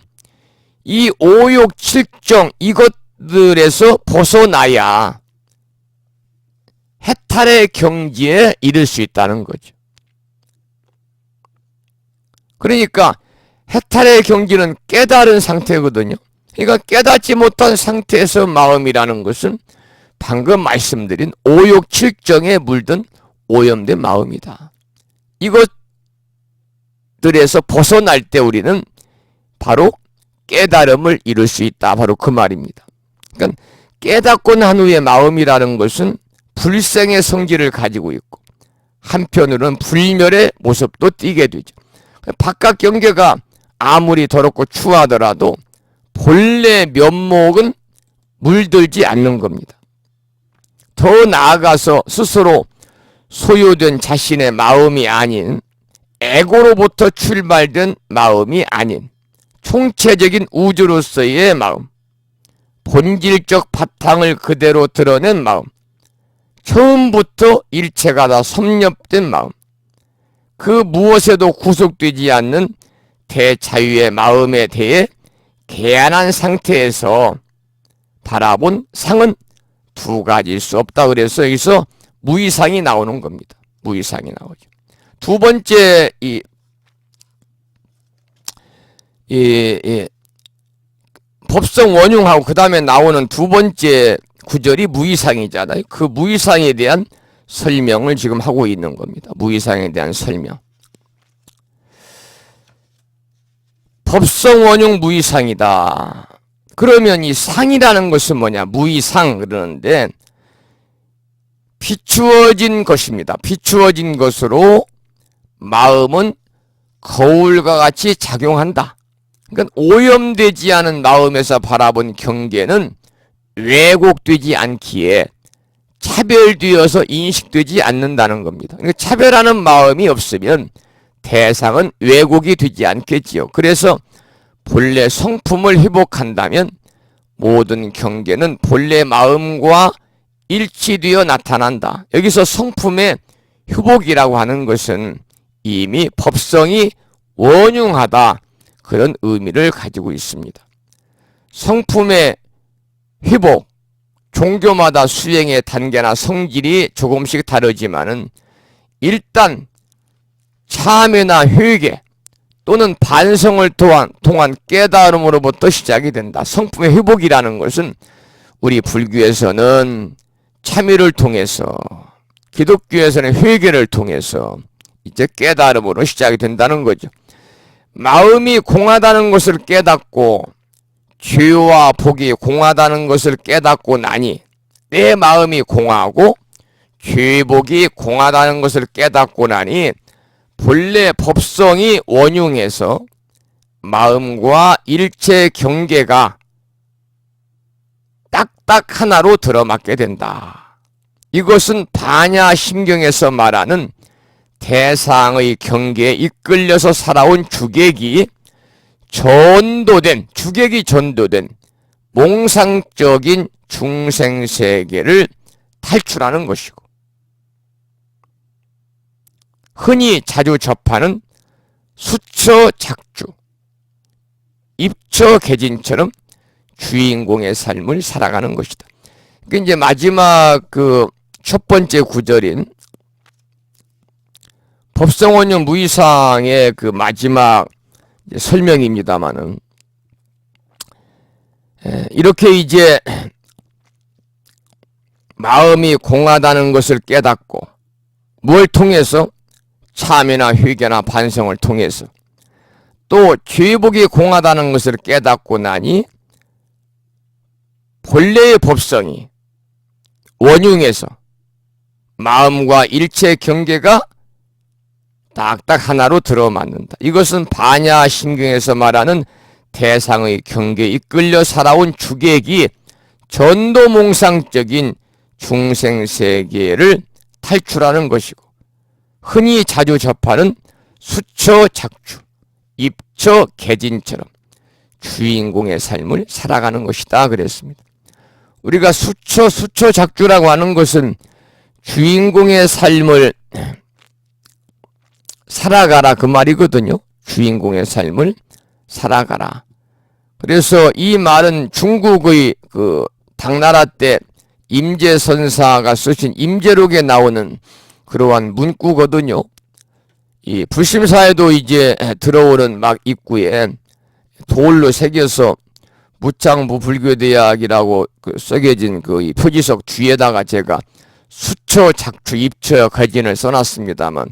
이 오욕칠정 이것들에서 벗어나야 해탈의 경지에 이를 수 있다는 거죠. 그러니까 해탈의 경지는 깨달은 상태거든요. 그러니까 깨닫지 못한 상태에서 마음이라는 것은 방금 말씀드린 오욕칠정에 물든 오염된 마음이다. 이것들에서 벗어날 때 우리는 바로 깨달음을 이룰 수 있다. 바로 그 말입니다. 그러니까 깨닫고 난 후의 마음이라는 것은 불생의 성질을 가지고 있고 한편으로는 불멸의 모습도 띠게 되죠. 바깥 경계가 아무리 더럽고 추하더라도 본래 면목은 물들지 않는 겁니다. 더 나아가서 스스로 소유된 자신의 마음이 아닌 에고로부터 출발된 마음이 아닌 총체적인 우주로서의 마음, 본질적 바탕을 그대로 드러낸 마음, 처음부터 일체가 다 섭렵된 마음, 그 무엇에도 구속되지 않는 대자유의 마음에 대해 개안한 상태에서 바라본 상은 두 가지일 수 없다. 그래서 여기서 무이상이 나오는 겁니다. 무이상이 나오죠. 두 번째 법성 원흉하고 그 다음에 나오는 두 번째 구절이 무이상이잖아요. 그 무이상에 대한 설명을 지금 하고 있는 겁니다. 무이상에 대한 설명. 법성 원흉 무이상이다. 그러면 이 상이라는 것은 뭐냐? 무이상 그러는데 비추어진 것입니다. 비추어진 것으로 마음은 거울과 같이 작용한다. 그러니까 오염되지 않은 마음에서 바라본 경계는 왜곡되지 않기에 차별되어서 인식되지 않는다는 겁니다. 그러니까 차별하는 마음이 없으면 대상은 왜곡이 되지 않겠지요. 그래서 본래 성품을 회복한다면 모든 경계는 본래 마음과 일치되어 나타난다. 여기서 성품의 회복이라고 하는 것은 이미 법성이 원흉하다. 그런 의미를 가지고 있습니다. 성품의 회복, 종교마다 수행의 단계나 성질이 조금씩 다르지만은 일단 참회나 회개 또는 반성을 통한 깨달음으로부터 시작이 된다. 성품의 회복이라는 것은 우리 불교에서는 참회를 통해서, 기독교에서는 회개를 통해서 이제 깨달음으로 시작이 된다는 거죠. 마음이 공하다는 것을 깨닫고 죄와 복이 공하다는 것을 깨닫고 나니 내 마음이 공하고 죄복이 공하다는 것을 깨닫고 나니 본래 법성이 원흉해서 마음과 일체 경계가 딱딱 하나로 들어맞게 된다. 이것은 반야심경에서 말하는 대상의 경계에 이끌려서 살아온 주객이 전도된, 주객이 전도된 몽상적인 중생세계를 탈출하는 것이고, 흔히 자주 접하는 수처작주, 입처개진처럼 주인공의 삶을 살아가는 것이다. 그러니까 이제 마지막 그 첫 번째 구절인 법성원용 무이상의 그 마지막 설명입니다만은, 이렇게 이제 마음이 공하다는 것을 깨닫고 뭘 통해서? 참회나 회개나 반성을 통해서 또 죄복이 공하다는 것을 깨닫고 나니 본래의 법성이 원흉해서 마음과 일체 경계가 딱딱 하나로 들어맞는다. 이것은 반야심경에서 말하는 대상의 경계에 이끌려 살아온 주객이 전도몽상적인 중생세계를 탈출하는 것이고, 흔히 자주 접하는 수처작주, 입처개진처럼 주인공의 삶을 살아가는 것이다 그랬습니다. 우리가 수처작주라고 하는 것은 주인공의 삶을 살아가라 그 말이거든요. 주인공의 삶을 살아가라. 그래서 이 말은 중국의 그 당나라 때 임재선사가 쓰신 임재록에 나오는 그러한 문구거든요. 이 불심사에도 이제 들어오는 막 입구에 돌로 새겨서 무창부 불교대학이라고 그 써겨진 그 표지석 뒤에다가 제가 수처작주, 입처개진을 써놨습니다만,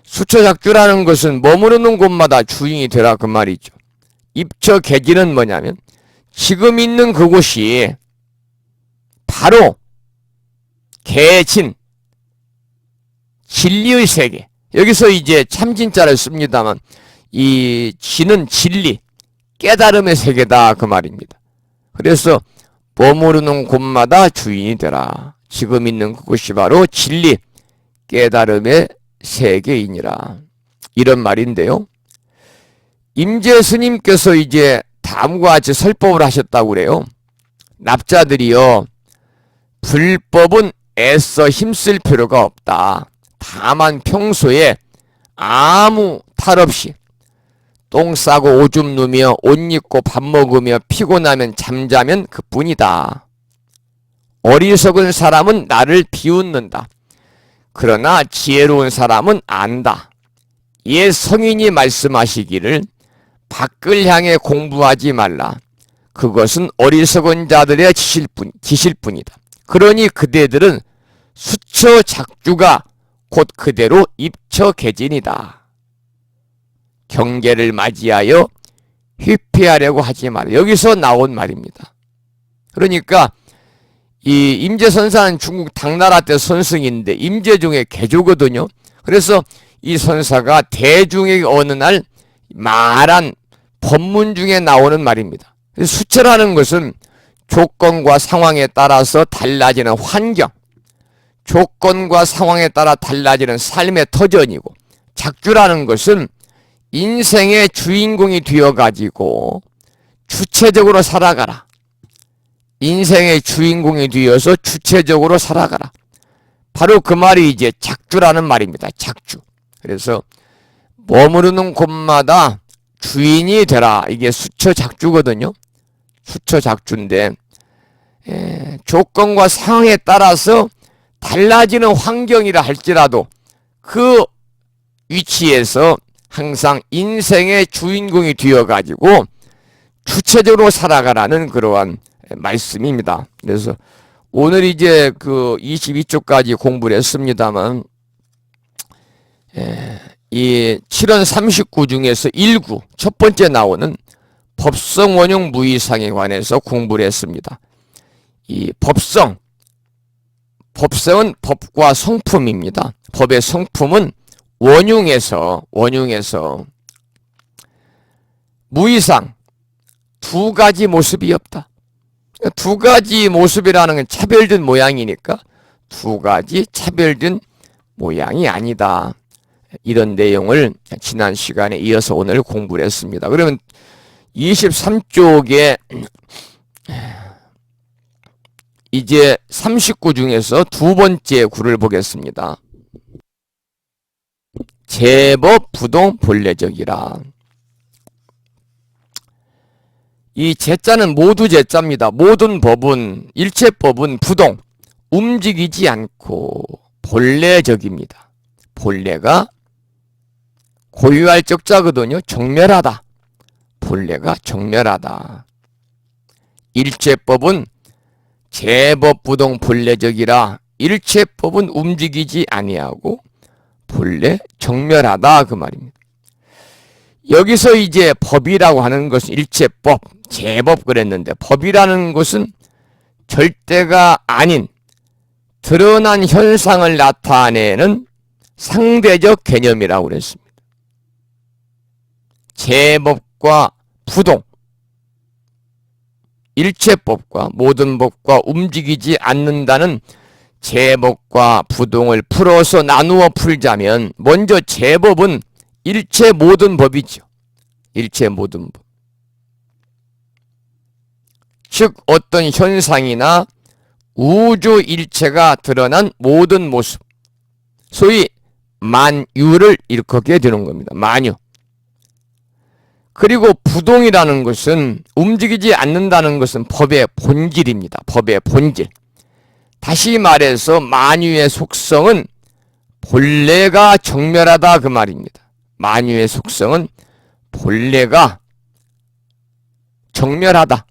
수처작주라는 것은 머무르는 곳마다 주인이 되라 그 말이죠. 입처개진은 뭐냐면 지금 있는 그곳이 바로 개진, 진리의 세계. 여기서 이제 참진자를 씁니다만 이 진은 진리, 깨달음의 세계다 그 말입니다. 그래서 머무르는 곳마다 주인이 되라. 지금 있는 그곳이 바로 진리, 깨달음의 세계이니라. 이런 말인데요. 임재 스님께서 이제 다음과 같이 설법을 하셨다고 그래요. 납자들이요, 불법은 애써 힘쓸 필요가 없다. 다만 평소에 아무 탈 없이 똥 싸고 오줌 누며 옷 입고 밥 먹으며 피곤하면 잠자면 그뿐이다. 어리석은 사람은 나를 비웃는다. 그러나 지혜로운 사람은 안다. 옛 성인이 말씀하시기를 밖을 향해 공부하지 말라. 그것은 어리석은 자들의 지실 뿐이다. 그러니 그대들은 수처 작주가 곧 그대로 입처 개진이다. 경계를 맞이하여 회피하려고 하지 마라. 여기서 나온 말입니다. 그러니까 이 임재선사는 중국 당나라 때 선승인데 임재중의 개조거든요. 그래서 이 선사가 대중에게 어느 날 말한 법문 중에 나오는 말입니다. 수처라는 것은 조건과 상황에 따라서 달라지는 환경, 조건과 상황에 따라 달라지는 삶의 터전이고, 작주라는 것은 인생의 주인공이 되어가지고 주체적으로 살아가라. 인생의 주인공이 되어서 주체적으로 살아가라. 바로 그 말이 이제 작주라는 말입니다. 작주. 그래서 머무르는 곳마다 주인이 되라. 이게 수처 작주거든요. 수처 작주인데 조건과 상황에 따라서 달라지는 환경이라 할지라도 그 위치에서 항상 인생의 주인공이 되어가지고 주체적으로 살아가라는 그러한 말씀입니다. 그래서 오늘 이제 그 22쪽까지 공부를 했습니다만 이 7원 39 중에서 1구 첫 번째 나오는 법성 원용 무의상에 관해서 공부를 했습니다. 이 법성은 법과 성품입니다. 법의 성품은 원흉에서 무의상 두 가지 모습이 없다. 두 가지 모습이라는 건 차별된 모양이니까 두 가지 차별된 모양이 아니다. 이런 내용을 지난 시간에 이어서 오늘 공부를 했습니다. 그러면 23쪽에 이제 39 중에서 두 번째 구를 보겠습니다. 제법 부동 본래적이라. 이 제자는 모두 제자입니다. 모든 법은 일체법은 부동, 움직이지 않고 본래적입니다. 본래가 고유할 적자거든요. 정멸하다. 본래가 정멸하다. 일체법은 제법 부동 본래적이라. 일체법은 움직이지 아니하고 본래 정멸하다 그 말입니다. 여기서 이제 법이라고 하는 것은 일체법, 제법 그랬는데 법이라는 것은 절대가 아닌 드러난 현상을 나타내는 상대적 개념이라고 그랬습니다. 제법과 부동, 일체법과 모든 법과 움직이지 않는다는 제법과 부동을 풀어서 나누어 풀자면 먼저 제법은 일체 모든 법이죠. 일체 모든 법. 즉 어떤 현상이나 우주 일체가 드러난 모든 모습, 소위 만유를 일컫게 되는 겁니다. 만유. 그리고 부동이라는 것은 움직이지 않는다는 것은 법의 본질입니다. 법의 본질. 다시 말해서 만유의 속성은 본래가 정멸하다 그 말입니다. 만유의 속성은 본래가 정멸하다.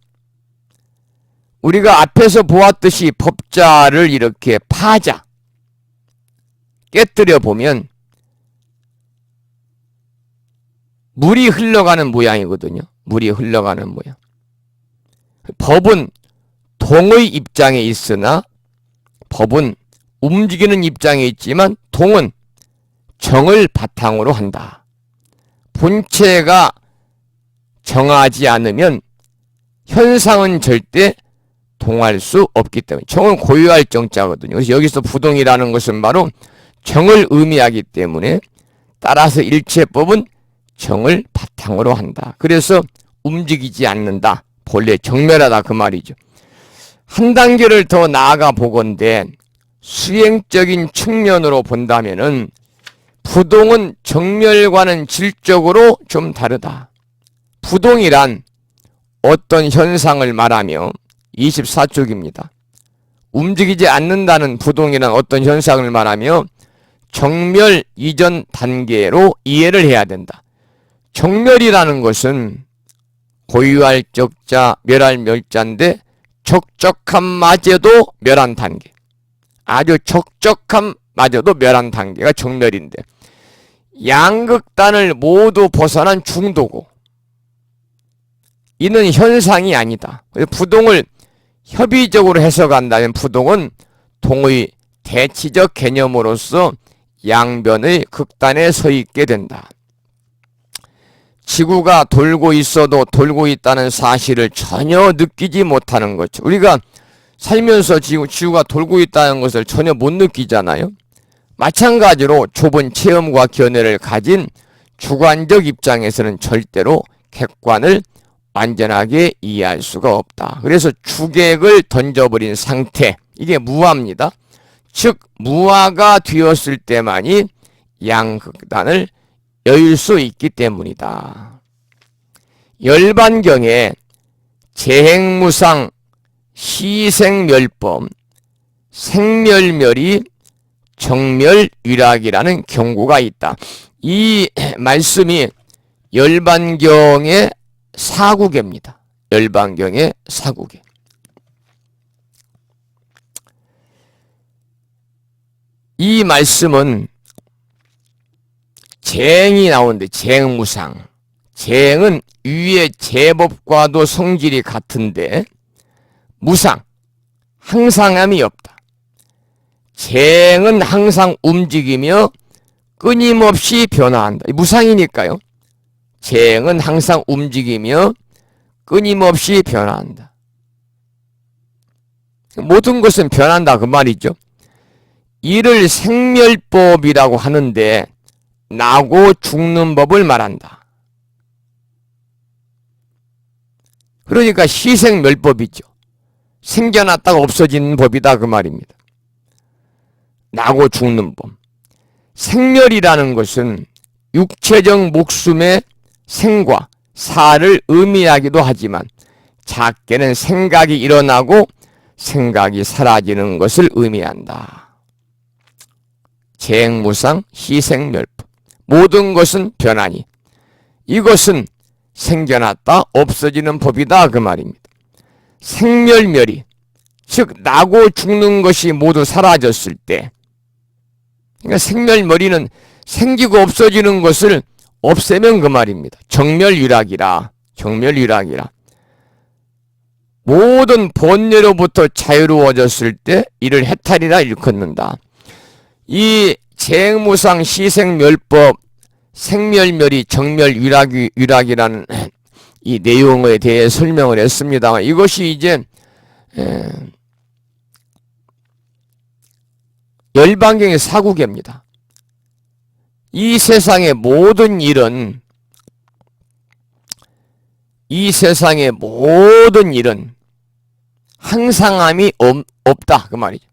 우리가 앞에서 보았듯이 법자를 이렇게 파자, 깨뜨려 보면 물이 흘러가는 모양이거든요. 물이 흘러가는 모양. 법은 동의 입장에 있으나 법은 움직이는 입장에 있지만 동은 정을 바탕으로 한다. 본체가 정하지 않으면 현상은 절대 동할 수 없기 때문에 정은 고유할 정자거든요. 그래서 여기서 부동이라는 것은 바로 정을 의미하기 때문에 따라서 일체법은 정을 바탕으로 한다. 그래서 움직이지 않는다. 본래 정멸하다 그 말이죠. 한 단계를 더 나아가 보건대 수행적인 측면으로 본다면은 부동은 정멸과는 질적으로 좀 다르다. 부동이란 어떤 현상을 말하며 24쪽입니다. 움직이지 않는다는 부동이란 어떤 현상을 말하며 정멸 이전 단계로 이해를 해야 된다. 정멸이라는 것은 고유할 적자, 멸할 멸자인데 적적함마저도 멸한 단계. 아주 적적함마저도 멸한 단계가 정멸인데 양극단을 모두 벗어난 중도고 이는 현상이 아니다. 부동을 협의적으로 해석한다면 부동은 동의 대치적 개념으로서 양변의 극단에 서 있게 된다. 지구가 돌고 있어도 돌고 있다는 사실을 전혀 느끼지 못하는 거죠. 우리가 살면서 지구가 돌고 있다는 것을 전혀 못 느끼잖아요. 마찬가지로 좁은 체험과 견해를 가진 주관적 입장에서는 절대로 객관을 완전하게 이해할 수가 없다. 그래서 주객을 던져버린 상태, 이게 무아입니다. 즉 무아가 되었을 때만이 양극단을 열 수 있기 때문이다. 열반경에 재행무상 시생멸법 생멸멸이 정멸위락이라는 경고가 있다. 이 말씀이 열반경의 사구계입니다. 열반경의 사구계. 이 말씀은 재행이 나오는데 재행무상. 재행은 위의 제법과도 성질이 같은데 무상, 항상함이 없다. 재행은 항상 움직이며 끊임없이 변화한다. 무상이니까요. 재행은 항상 움직이며 끊임없이 변화한다. 모든 것은 변한다 그 말이죠. 이를 생멸법이라고 하는데 나고 죽는 법을 말한다. 그러니까 희생멸법이죠. 생겨났다가 없어지는 법이다 그 말입니다. 나고 죽는 법. 생멸이라는 것은 육체적 목숨의 생과 사를 의미하기도 하지만 작게는 생각이 일어나고 생각이 사라지는 것을 의미한다. 재행무상 희생멸법. 모든 것은 변하니 이것은 생겨났다 없어지는 법이다 그 말입니다. 생멸멸이 즉 나고 죽는 것이 모두 사라졌을 때, 그러니까 생멸멸이는 생기고 없어지는 것을 없애면 그 말입니다. 정멸위락이라. 정멸위락이라. 모든 번뇌로부터 자유로워졌을 때 이를 해탈이라 일컫는다. 이 재행무상 시생멸법 생멸멸이 정멸위락이라는 이 내용에 대해 설명을 했습니다만 이것이 이제 열반경의 사구계입니다. 이 세상의 모든 일은 항상함이 없다 그 말이죠.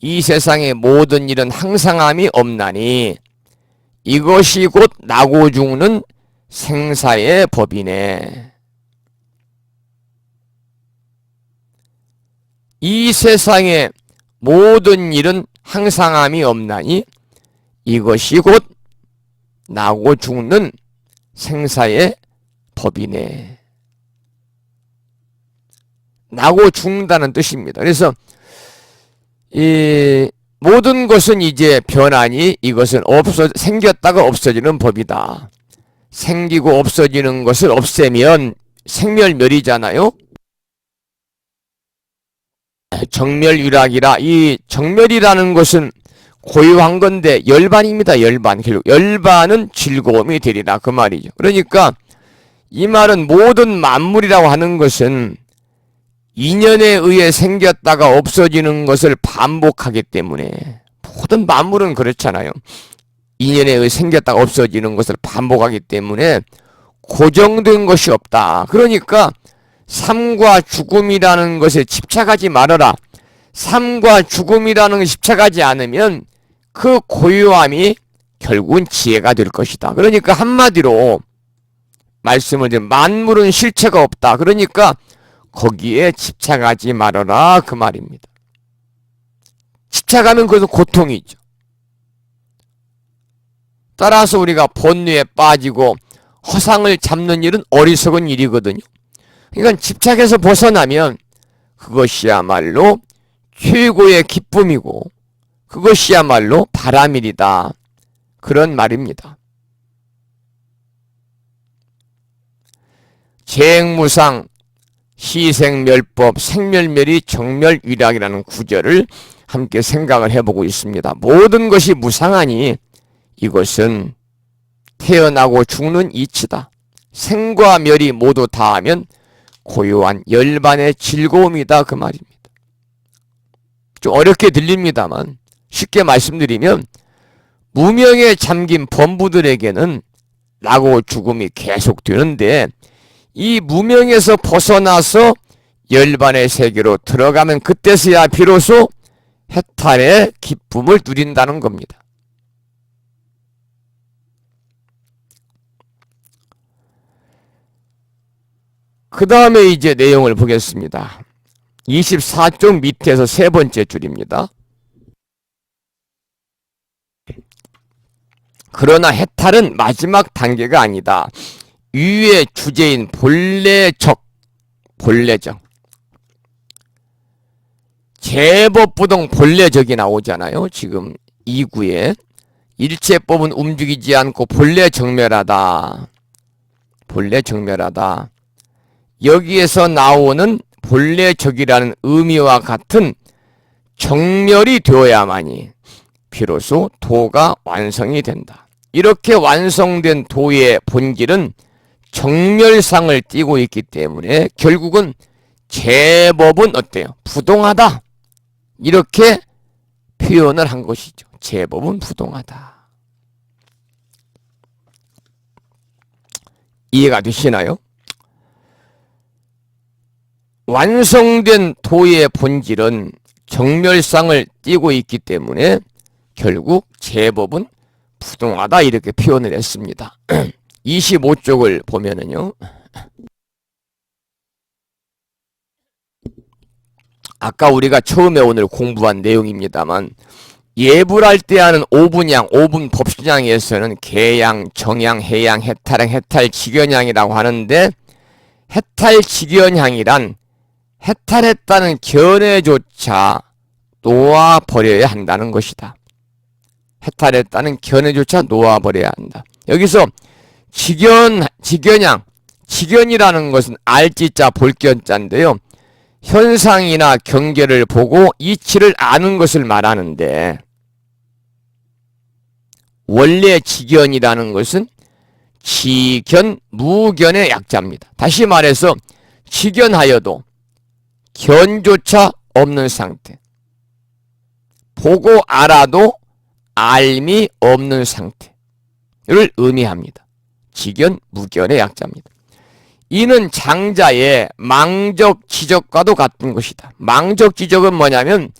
이 세상의 모든 일은 항상함이 없나니 이것이 곧 나고 죽는 생사의 법이네. 이 세상의 모든 일은 항상함이 없나니 이것이 곧 나고 죽는 생사의 법이네. 나고 죽는다는 뜻입니다. 그래서 이 모든 것은 이제 변하니 이것은 생겼다가 없어지는 법이다. 생기고 없어지는 것을 없애면 생멸멸이잖아요. 정멸위락이라. 이 정멸이라는 것은 고유한 건데 열반입니다. 열반. 결국 열반은 즐거움이 되리라 그 말이죠. 그러니까 이 말은 모든 만물이라고 하는 것은 인연에 의해 생겼다가 없어지는 것을 반복하기 때문에, 모든 만물은 그렇잖아요. 인연에 의해 생겼다가 없어지는 것을 반복하기 때문에 고정된 것이 없다. 그러니까 삶과 죽음이라는 것에 집착하지 말아라. 삶과 죽음이라는 것에 집착하지 않으면 그 고유함이 결국은 지혜가 될 것이다. 그러니까 한마디로 말씀을 드리면 만물은 실체가 없다. 그러니까 거기에 집착하지 말아라 그 말입니다. 집착하면 그것은 고통이죠. 따라서 우리가 번뇌에 빠지고 허상을 잡는 일은 어리석은 일이거든요. 그러니까 집착해서 벗어나면 그것이야말로 최고의 기쁨이고 그것이야말로 바람일이다. 그런 말입니다. 재행무상 시생멸법 생멸멸이 정멸위락이라는 구절을 함께 생각을 해보고 있습니다. 모든 것이 무상하니 이것은 태어나고 죽는 이치다. 생과 멸이 모두 다하면 고요한 열반의 즐거움이다. 그 말입니다. 좀 어렵게 들립니다만 쉽게 말씀드리면 무명에 잠긴 범부들에게는 나고 죽음이 계속되는데 이 무명에서 벗어나서 열반의 세계로 들어가면 그때서야 비로소 해탈의 기쁨을 누린다는 겁니다. 그 다음에 이제 내용을 보겠습니다. 24쪽 밑에서 세 번째 줄입니다. 그러나 해탈은 마지막 단계가 아니다. 위의 주제인 본래적, 제법부동 본래적이 나오잖아요. 지금 2구에 일체법은 움직이지 않고 본래정멸하다. 여기에서 나오는 본래적이라는 의미와 같은 정멸이 되어야만이 비로소 도가 완성이 된다. 이렇게 완성된 도의 본질은 정멸상을 띠고 있기 때문에 결국은 제법은 어때요? 부동하다. 이렇게 표현을 한 것이죠. 제법은 부동하다. 이해가 되시나요? 완성된 도의 본질은 정멸상을 띠고 있기 때문에 결국 제법은 부동하다 이렇게 표현을 했습니다. 25쪽을 보면은요. 아까 우리가 처음에 오늘 공부한 내용입니다만 예불할 때 하는 오분양, 오분 법신양에서는 계양, 정양, 해양, 해탈양, 해탈직연양이라고 하는데 해탈직연양이란 해탈했다는 견해조차 놓아버려야 한다는 것이다. 해탈했다는 견해조차 놓아버려야 한다. 여기서 직연양, 직연이라는 것은 알지자 볼견자인데요. 현상이나 경계를 보고 이치를 아는 것을 말하는데 원래 직연이라는 것은 지견, 무견의 약자입니다. 다시 말해서 직연하여도 견조차 없는 상태, 보고 알아도 알미 없는 상태를 의미합니다. 직연, 무견의 약자입니다. 이는 장자의 망적 지적과도 같은 것이다. 망적 지적은 뭐냐면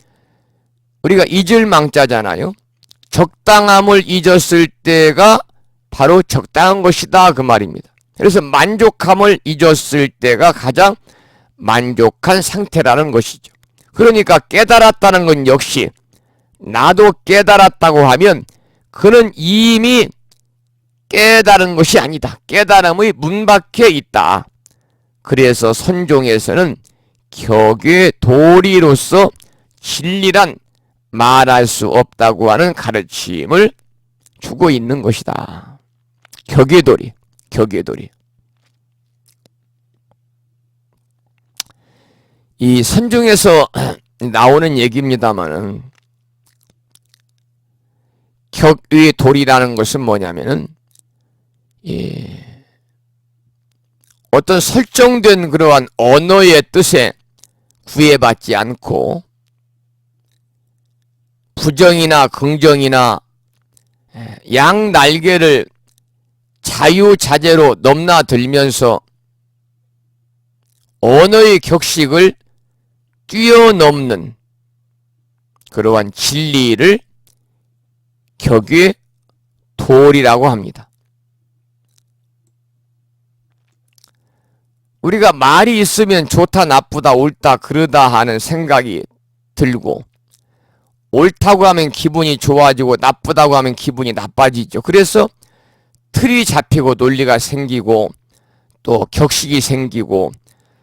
우리가 잊을 망자잖아요. 적당함을 잊었을 때가 바로 적당한 것이다 그 말입니다. 그래서 만족함을 잊었을 때가 가장 만족한 상태라는 것이죠. 그러니까 깨달았다는 건 역시 나도 깨달았다고 하면 그는 이미 깨달은 것이 아니다. 깨달음의 문 밖에 있다. 그래서 선종에서는 격의 도리로서 진리란 말할 수 없다고 하는 가르침을 주고 있는 것이다. 격의 도리, 격의 도리. 이 선종에서 나오는 얘기입니다만은 격의 도리라는 것은 뭐냐면은 어떤 설정된 그러한 언어의 뜻에 구애받지 않고 부정이나 긍정이나 양 날개를 자유자재로 넘나들면서 언어의 격식을 뛰어넘는 그러한 진리를 격의 도리라고 합니다. 우리가 말이 있으면 좋다, 나쁘다, 옳다, 그르다 하는 생각이 들고 옳다고 하면 기분이 좋아지고 나쁘다고 하면 기분이 나빠지죠. 그래서 틀이 잡히고 논리가 생기고 또 격식이 생기고,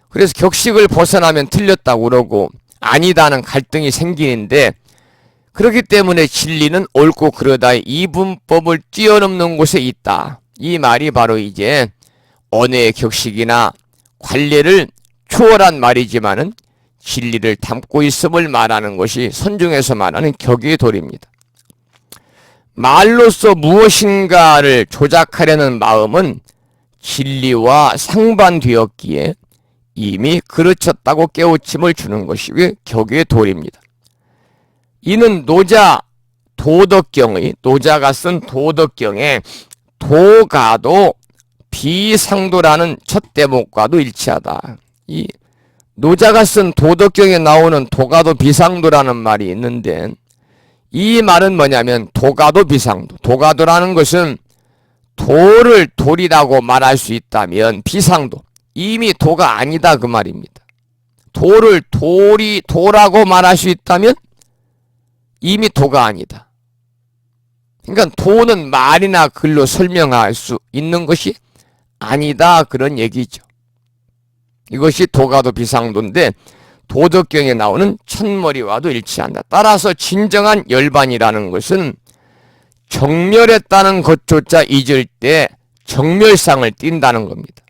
그래서 격식을 벗어나면 틀렸다고 그러고 아니다는 갈등이 생기는데, 그렇기 때문에 진리는 옳고 그르다의 이분법을 뛰어넘는 곳에 있다. 이 말이 바로 이제 언어의 격식이나 관례를 초월한 말이지만은 진리를 담고 있음을 말하는 것이 선중에서 말하는 격의 도리입니다. 말로써 무엇인가를 조작하려는 마음은 진리와 상반되었기에 이미 그르쳤다고 깨우침을 주는 것이 격의 도리입니다. 이는 노자가 쓴 도덕경에 도가도 비상도라는 첫 대목과도 일치하다. 이 노자가 쓴 도덕경에 나오는 도가도 비상도라는 말이 있는데, 이 말은 뭐냐면 도가도 비상도. 도가도라는 것은 도를 돌이라고 말할 수 있다면 비상도, 이미 도가 아니다 그 말입니다. 도를 도라고 말할 수 있다면 이미 도가 아니다. 그러니까 도는 말이나 글로 설명할 수 있는 것이 아니다 그런 얘기죠. 이것이 도가도 비상도인데 도덕경에 나오는 첫머리와도 일치한다. 따라서 진정한 열반이라는 것은 정멸했다는 것조차 잊을 때 정멸상을 띈다는 겁니다.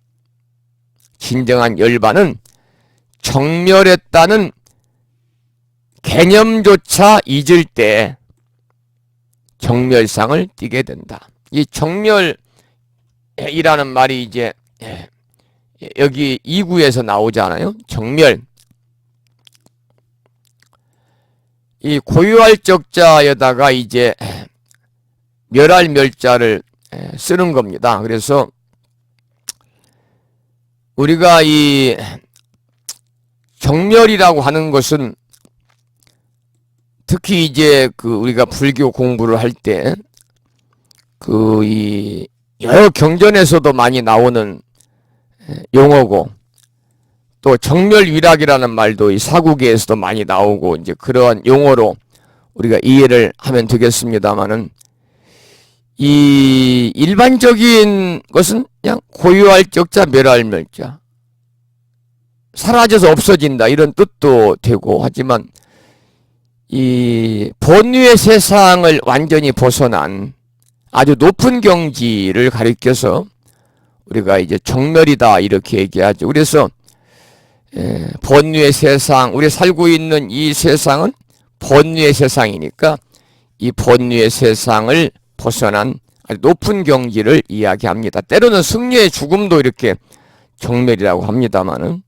진정한 열반은 정멸했다는 개념조차 잊을 때 정멸상을 띠게 된다. 이 정멸이라는 말이 이제 여기 2구에서 나오잖아요. 정멸. 이 고유할 적자에다가 이제 멸할 멸자를 쓰는 겁니다. 그래서 우리가 이 정멸이라고 하는 것은 특히 이제 우리가 불교 공부를 할 때 이 여러 경전에서도 많이 나오는 용어고, 또 정멸위락이라는 말도 이 사구계에서도 많이 나오고, 이제 그러한 용어로 우리가 이해를 하면 되겠습니다만은, 이 일반적인 것은 그냥 고유할 적자, 멸할 멸자, 사라져서 없어진다 이런 뜻도 되고 하지만, 이 본유의 세상을 완전히 벗어난 아주 높은 경지를 가리켜서 우리가 이제 정멸이다 이렇게 얘기하죠. 그래서 본유의 세상, 우리 살고 있는 이 세상은 본유의 세상이니까 이 본유의 세상을 벗어난 아주 높은 경지를 이야기합니다. 때로는 승려의 죽음도 이렇게 정멸이라고 합니다만은,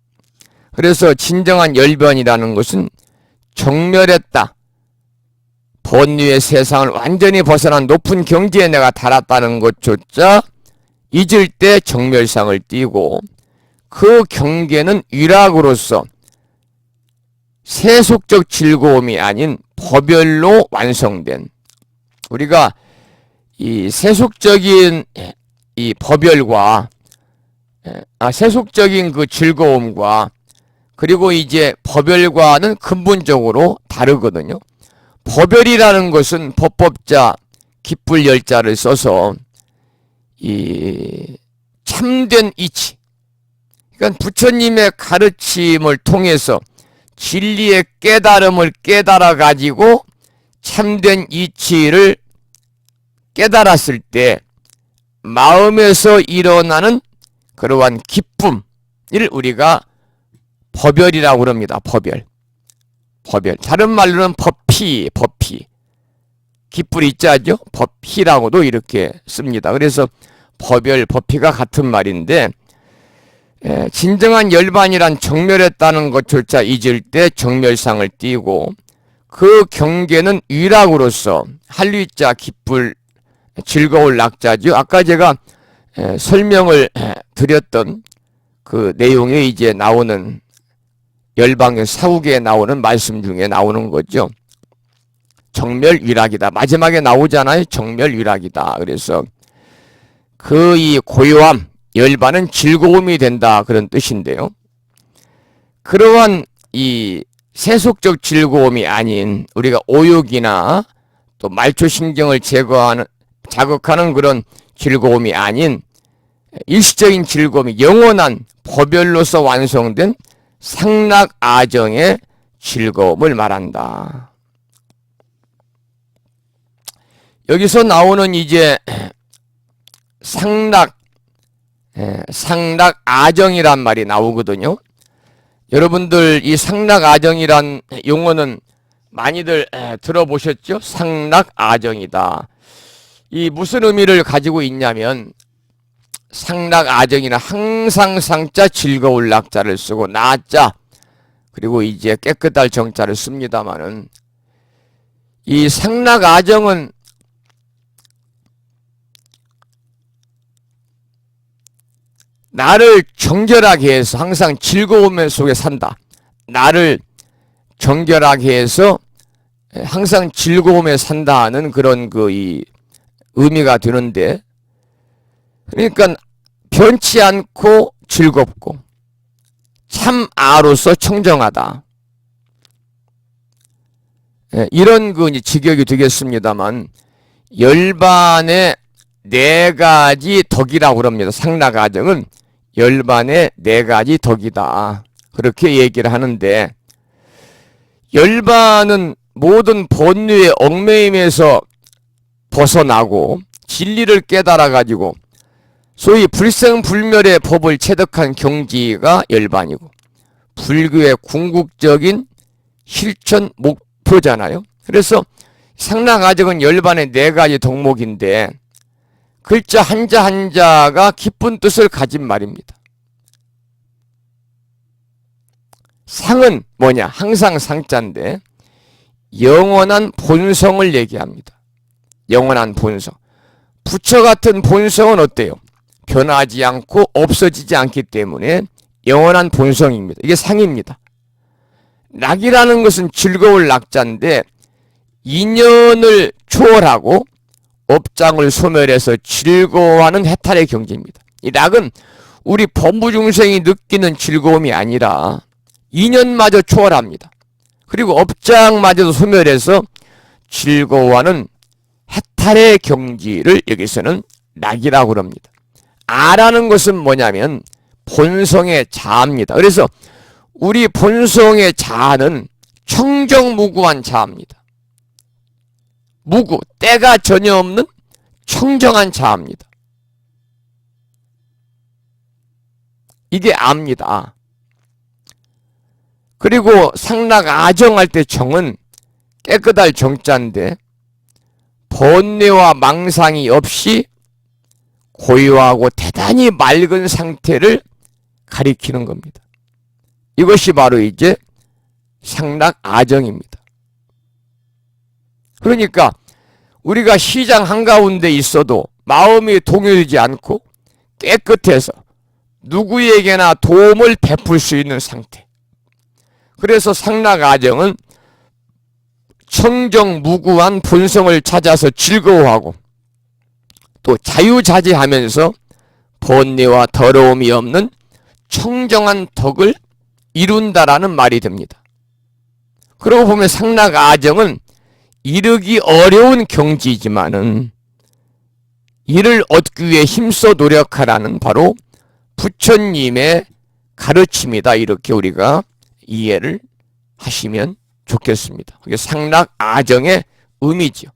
그래서 진정한 열변이라는 것은 정멸했다, 본유의 세상을 완전히 벗어난 높은 경지에 내가 달았다는 것조차 잊을 때 정멸상을 띠고, 그 경계는 위락으로서 세속적 즐거움이 아닌 법열로 완성된, 우리가 이 세속적인 이 법열과 세속적인 그 즐거움과 그리고 이제 법열과는 근본적으로 다르거든요. 법열이라는 것은 법법자 기쁠 열자를 써서 이 참된 이치, 그러니까 부처님의 가르침을 통해서 진리의 깨달음을 깨달아 가지고 참된 이치를 깨달았을 때 마음에서 일어나는 그러한 기쁨을 우리가 법열이라고 합니다. 법열. 다른 말로는 법피. 기쁠 있자죠? 법피라고도 이렇게 씁니다. 그래서 법열, 법피가 같은 말인데, 진정한 열반이란 정멸했다는 것조차 잊을 때 정멸상을 띠고, 그 경계는 위락으로서 한류자 기쁠, 즐거울 낙자죠. 아까 제가 설명을 드렸던 그 내용에 이제 나오는 열방의 사후계에 나오는 말씀 중에 나오는 거죠. 정멸위락이다. 마지막에 나오잖아요. 정멸위락이다. 그래서 그 이 고요함, 열반은 즐거움이 된다 그런 뜻인데요. 그러한 이 세속적 즐거움이 아닌 우리가 오욕이나 또 말초신경을 자극하는 그런 즐거움이 아닌 일시적인 즐거움이 영원한 법열로서 완성된 상락아정의 즐거움을 말한다. 여기서 나오는 이제 상락아정이란 말이 나오거든요. 여러분들 이 상락아정이란 용어는 많이들 들어보셨죠? 상락아정이다. 이 무슨 의미를 가지고 있냐면 상락아정이는 항상 상자 즐거울 낙자를 쓰고 나자 그리고 이제 깨끗할 정자를 씁니다마는 이 상락아정은 나를 정결하게 해서 항상 즐거움 속에 산다. 나를 정결하게 해서 항상 즐거움에 산다는 그런 이 의미가 되는데, 그러니까 변치 않고 즐겁고 참 아로서 청정하다. 이런 이제 직역이 되겠습니다만 열반의 4가지 덕이라고 그럽니다. 상락아정은 열반의 4가지 덕이다. 그렇게 얘기를 하는데, 열반은 모든 번뇌의 얽매임에서 벗어나고 진리를 깨달아가지고 소위 불생불멸의 법을 체득한 경지가 열반이고 불교의 궁극적인 실천 목표잖아요. 그래서 상락아정은 열반의 4가지 덕목인데 글자 한자 한자가 깊은 뜻을 가진 말입니다. 상은 뭐냐? 항상 상자인데 영원한 본성을 얘기합니다. 영원한 본성. 부처 같은 본성은 어때요? 변하지 않고 없어지지 않기 때문에 영원한 본성입니다. 이게 상입니다. 낙이라는 것은 즐거울 낙자인데 인연을 초월하고 업장을 소멸해서 즐거워하는 해탈의 경지입니다. 이 낙은 우리 범부중생이 느끼는 즐거움이 아니라 인연마저 초월합니다. 그리고 업장마저도 소멸해서 즐거워하는 해탈의 경지를 여기서는 낙이라고 합니다. 아라는 것은 뭐냐면 본성의 자아입니다. 그래서 우리 본성의 자아는 청정무구한 자아입니다. 무구, 때가 전혀 없는 청정한 자아입니다. 이게 아입니다. 그리고 상락아정할 때 정은 깨끗할 정자인데 번뇌와 망상이 없이 고요하고 대단히 맑은 상태를 가리키는 겁니다. 이것이 바로 이제 상락아정입니다. 그러니까 우리가 시장 한가운데 있어도 마음이 동요되지 않고 깨끗해서 누구에게나 도움을 베풀 수 있는 상태. 그래서 상락아정은 청정무구한 본성을 찾아서 즐거워하고 또 자유자재하면서 번뇌와 더러움이 없는 청정한 덕을 이룬다라는 말이 됩니다. 그러고 보면 상락아정은 이르기 어려운 경지이지만은 이를 얻기 위해 힘써 노력하라는 바로 부처님의 가르침이다. 이렇게 우리가 이해를 하시면 좋겠습니다. 그게 상락아정의 의미죠.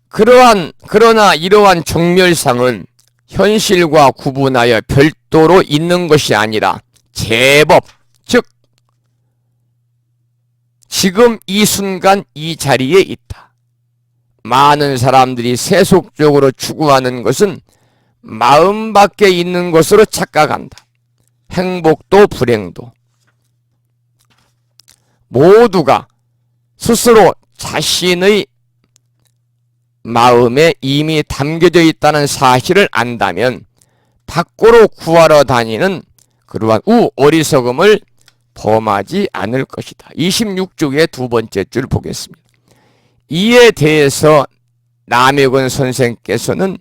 그러나 이러한 정멸상은 현실과 구분하여 별도로 있는 것이 아니라 제법, 즉 지금 이 순간 이 자리에 있다. 많은 사람들이 세속적으로 추구하는 것은 마음 밖에 있는 것으로 착각한다. 행복도 불행도 모두가 스스로 자신의 마음에 이미 담겨져 있다는 사실을 안다면 밖으로 구하러 다니는 그러한 어리석음을 범하지 않을 것이다. 26쪽의 2번째 줄 보겠습니다. 이에 대해서 남혁은 선생께서는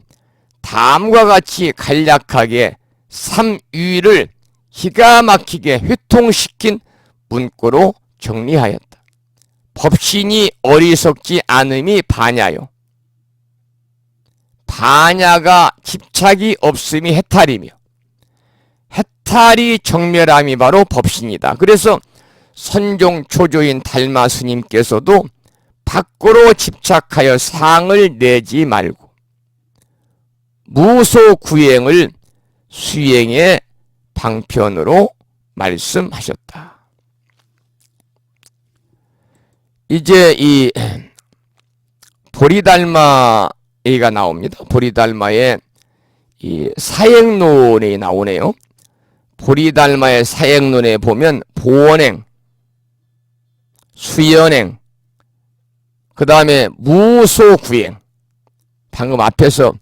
다음과 같이 간략하게 삼위를 기가 막히게 회통시킨 문구로 정리하였다. 법신이 어리석지 않음이 반야요. 반야가 집착이 없음이 해탈이며 해탈이 정멸함이 바로 법신이다. 그래서 선종 초조인 달마 스님께서도 밖으로 집착하여 상을 내지 말고 무소구행을 수행의 방편으로 말씀하셨다. 이제 이 보리달마가 나옵니다. 보리달마의 이 사행론이 나오네요. 보리달마의 사행론에 보면 보원행, 수연행, 그 다음에 무소구행, 방금 앞에서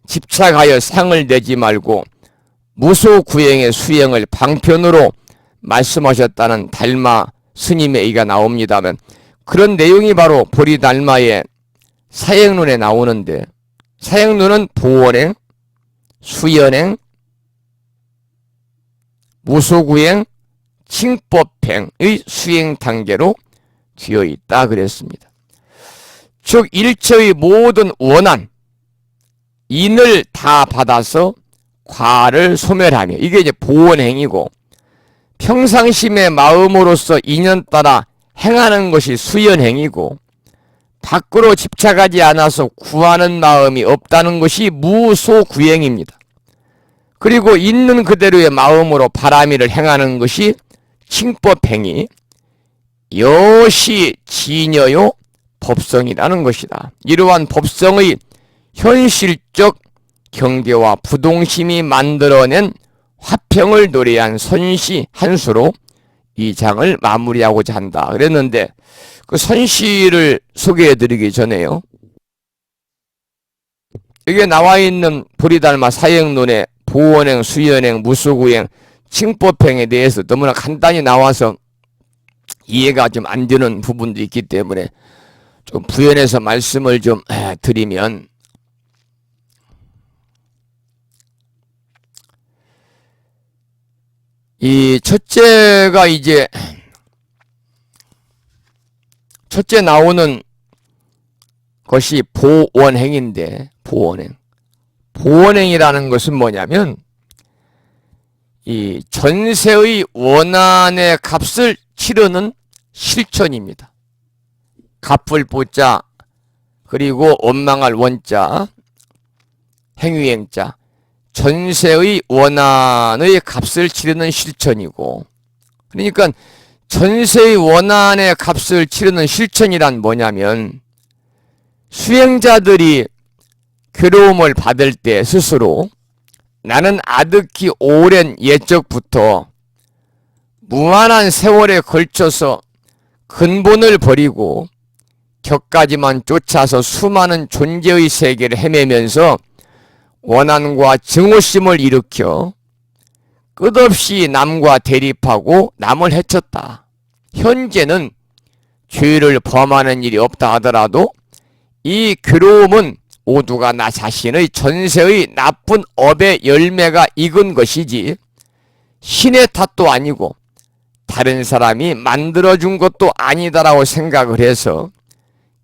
집착하여 상을 내지 말고 무소구행의 수행을 방편으로 말씀하셨다는 달마 스님의 얘기가 나옵니다만, 그런 내용이 바로 보리달마의 사행론에 나오는데, 사행론은 보원행, 수연행, 무소구행, 칭법행의 수행 단계로 되어 있다 그랬습니다. 즉 일체의 모든 원한, 인을 다 받아서 과를 소멸하며, 이게 이제 보원행이고, 평상심의 마음으로서 인연 따라 행하는 것이 수연행이고, 밖으로 집착하지 않아서 구하는 마음이 없다는 것이 무소구행입니다. 그리고 있는 그대로의 마음으로 바라미를 행하는 것이 칭법행이 여시 진여요 법성이라는 것이다. 이러한 법성의 현실적 경계와 부동심이 만들어낸 화평을 노래한 선시 한 수로 이 장을 마무리하고자 한다 그랬는데, 그 선시를 소개해드리기 전에요, 여기에 나와 있는 보리달마 사행론의 보원행, 수연행, 무소구행, 칭법행에 대해서 너무나 간단히 나와서 이해가 좀 안 되는 부분도 있기 때문에 좀 부연해서 말씀을 좀 드리면, 이 첫째가 이제 첫째 나오는 것이 보원행인데, 보원행이라는 것은 뭐냐면 이 전세의 원한의 값을 치르는 실천입니다. 갚을 보자, 그리고 원망할 원자, 행위행자, 전세의 원한의 값을 치르는 실천이고, 그러니까 전세의 원한의 값을 치르는 실천이란 뭐냐면, 수행자들이 괴로움을 받을 때 스스로 나는 아득히 오랜 옛적부터 무한한 세월에 걸쳐서 근본을 버리고 격까지만 쫓아서 수많은 존재의 세계를 헤매면서 원한과 증오심을 일으켜 끝없이 남과 대립하고 남을 해쳤다. 현재는 죄를 범하는 일이 없다 하더라도 이 괴로움은 모두가 나 자신의 전세의 나쁜 업의 열매가 익은 것이지 신의 탓도 아니고 다른 사람이 만들어준 것도 아니다라고 생각을 해서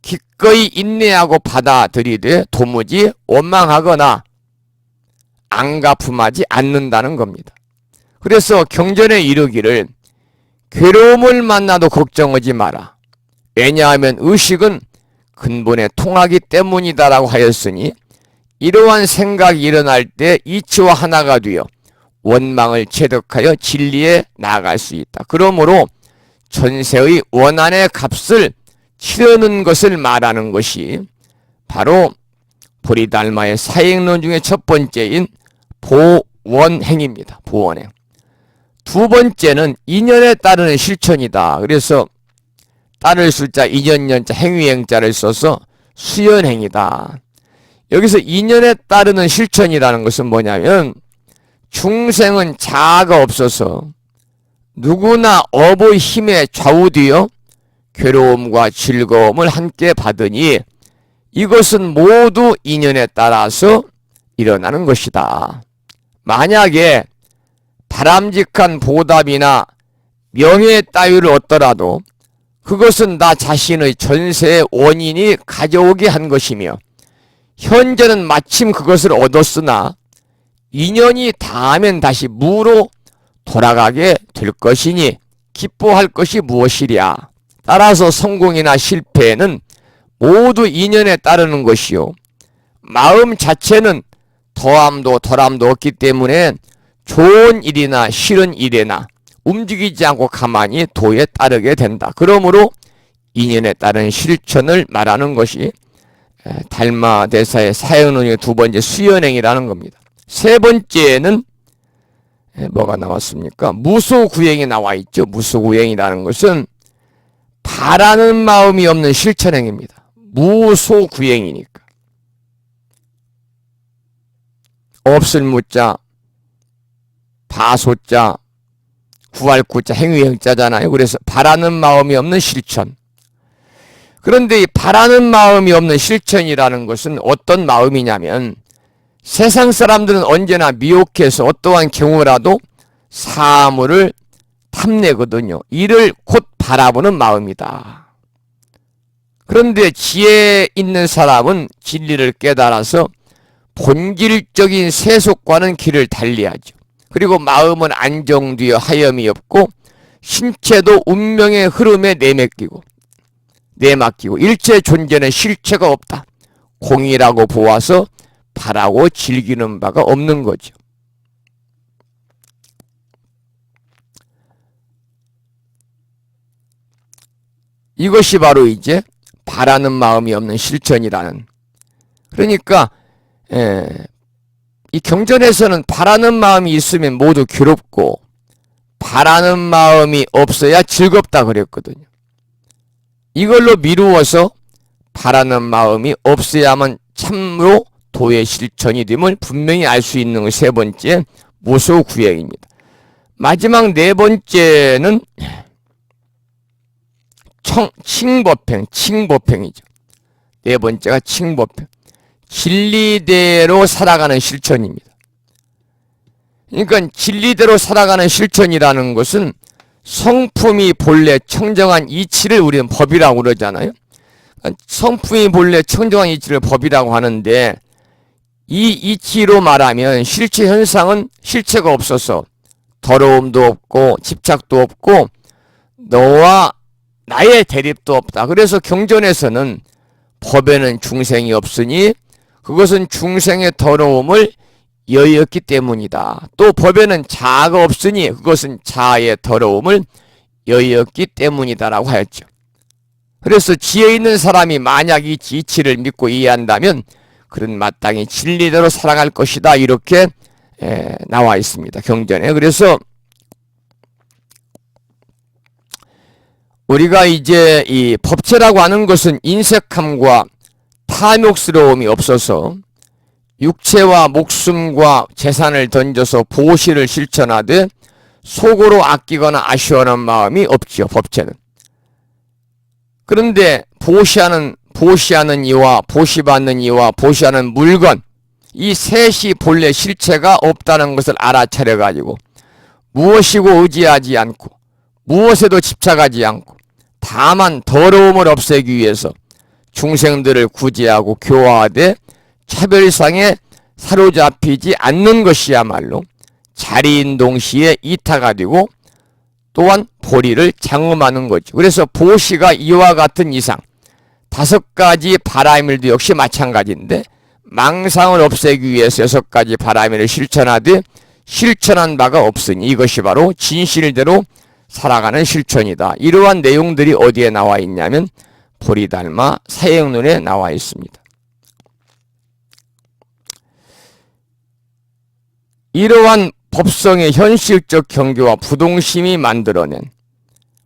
기꺼이 인내하고 받아들이되 도무지 원망하거나 안갚음하지 않는다는 겁니다. 그래서 경전에 이르기를 괴로움을 만나도 걱정하지 마라. 왜냐하면 의식은 근본에 통하기 때문이다라고 하였으니, 이러한 생각이 일어날 때 이치와 하나가 되어 원망을 체득하여 진리에 나아갈 수 있다. 그러므로 전세의 원한의 값을 치르는 것을 말하는 것이 바로 보리달마의 사행론 중에 첫 번째인 보원행입니다. 보원행. 두 번째는 인연에 따르는 실천이다. 그래서 따를 숫자, 인연연자, 행위행자를 써서 수연행이다. 여기서 인연에 따르는 실천이라는 것은 뭐냐면, 중생은 자아가 없어서 누구나 업의 힘에 좌우되어 괴로움과 즐거움을 함께 받으니 이것은 모두 인연에 따라서 일어나는 것이다. 만약에 바람직한 보답이나 명예 따위를 얻더라도 그것은 나 자신의 전세의 원인이 가져오게 한 것이며 현재는 마침 그것을 얻었으나 인연이 닿으면 다시 무로 돌아가게 될 것이니 기뻐할 것이 무엇이랴. 따라서 성공이나 실패는 모두 인연에 따르는 것이요 마음 자체는 더함도 덜함도 없기 때문에 좋은 일이나 싫은 일이나 움직이지 않고 가만히 도에 따르게 된다. 그러므로 인연에 따른 실천을 말하는 것이 달마대사의 사형론의 두 번째 수연행이라는 겁니다. 세 번째는 뭐가 나왔습니까? 무소구행이 나와 있죠. 무소구행이라는 것은 바라는 마음이 없는 실천행입니다. 무소구행이니까. 없을 무자, 바소자, 구할 구자, 행위행자잖아요. 그래서 바라는 마음이 없는 실천. 그런데 이 바라는 마음이 없는 실천이라는 것은 어떤 마음이냐면 세상 사람들은 언제나 미혹해서 어떠한 경우라도 사물을 탐내거든요. 이를 곧 바라보는 마음이다. 그런데 지혜 있는 사람은 진리를 깨달아서 본질적인 세속과는 길을 달리하죠. 그리고 마음은 안정되어 하염이 없고 신체도 운명의 흐름에 내맡기고 일체 존재는 실체가 없다. 공이라고 보아서 바라고 즐기는 바가 없는 거죠. 이것이 바로 이제 바라는 마음이 없는 실천이라는. 그러니까 이 경전에서는 바라는 마음이 있으면 모두 괴롭고 바라는 마음이 없어야 즐겁다 그랬거든요. 이걸로 미루어서 바라는 마음이 없어야만 참으로 도의 실천이 됨을 분명히 알 수 있는 그 세 번째 무소구행입니다. 마지막 네 번째는 칭법행이죠. 네 번째가 칭법행. 진리대로 살아가는 실천입니다. 그러니까 진리대로 살아가는 실천이라는 것은 성품이 본래 청정한 이치를 우리는 법이라고 그러잖아요. 성품이 본래 청정한 이치를 법이라고 하는데 이 이치로 말하면 실체 현상은 실체가 없어서 더러움도 없고 집착도 없고 너와 나의 대립도 없다. 그래서 경전에서는 법에는 중생이 없으니 그것은 중생의 더러움을 여의었기 때문이다. 또 법에는 자아가 없으니 그것은 자아의 더러움을 여의었기 때문이다라고 하였죠. 그래서 지혜 있는 사람이 만약 이 이치를 믿고 이해한다면 그는 마땅히 진리대로 살아갈 것이다. 이렇게 나와 있습니다. 경전에. 그래서 우리가 이제 이 법체라고 하는 것은 인색함과 탐욕스러움이 없어서 육체와 목숨과 재산을 던져서 보시를 실천하되 속으로 아끼거나 아쉬워하는 마음이 없지요. 법체는. 그런데 보시하는 이와 보시받는 이와 보시하는 물건 이 셋이 본래 실체가 없다는 것을 알아차려가지고 무엇이고 의지하지 않고 무엇에도 집착하지 않고 다만 더러움을 없애기 위해서 중생들을 구제하고 교화하되 차별상에 사로잡히지 않는 것이야말로 자리인 동시에 이타가 되고 또한 보리를 장엄하는 거죠. 그래서 보시가 이와 같은 이상 5가지 바라밀도 역시 마찬가지인데 망상을 없애기 위해서 6가지 바라밀을 실천하되 실천한 바가 없으니 이것이 바로 진실대로 살아가는 실천이다. 이러한 내용들이 어디에 나와 있냐면 보리달마 사형론에 나와 있습니다. 이러한 법성의 현실적 경계와 부동심이 만들어낸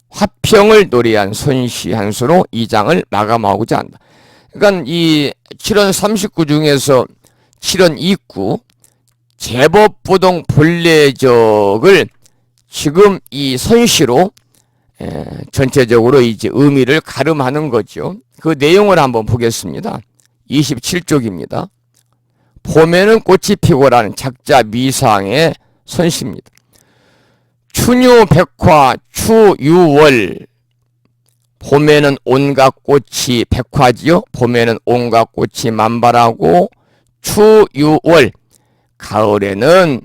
화평을 노래한 선시 한 수로 이 장을 마감하고자 한다. 그러니까 이 7원 39 중에서 7원 29 제법부동 본래적을 지금 이 선시로 전체적으로 이제 의미를 가름하는 거죠. 그 내용을 한번 보겠습니다. 27쪽입니다. 봄에는 꽃이 피고라는 작자 미상의 선시입니다. 추유 백화 추유월. 봄에는 온갖 꽃이 백화지요. 봄에는 온갖 꽃이 만발하고 추유월. 가을에는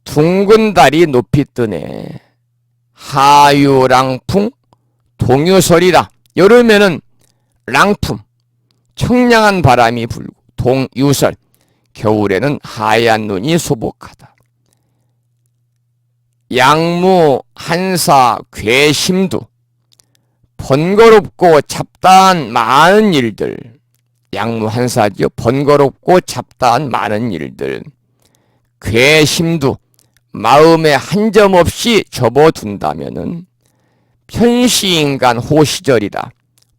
둥근 달이 높이 뜨네. 하유랑풍 동유설이라. 여름에는 랑품 청량한 바람이 불고 동유설. 겨울에는 하얀 눈이 소복하다. 양무 한사 괘심두. 번거롭고 잡다한 많은 일들. 양무 한사지요. 번거롭고 잡다한 많은 일들. 괘심두. 마음에 한 점 없이 접어둔다면은 편시인간 호시절이다.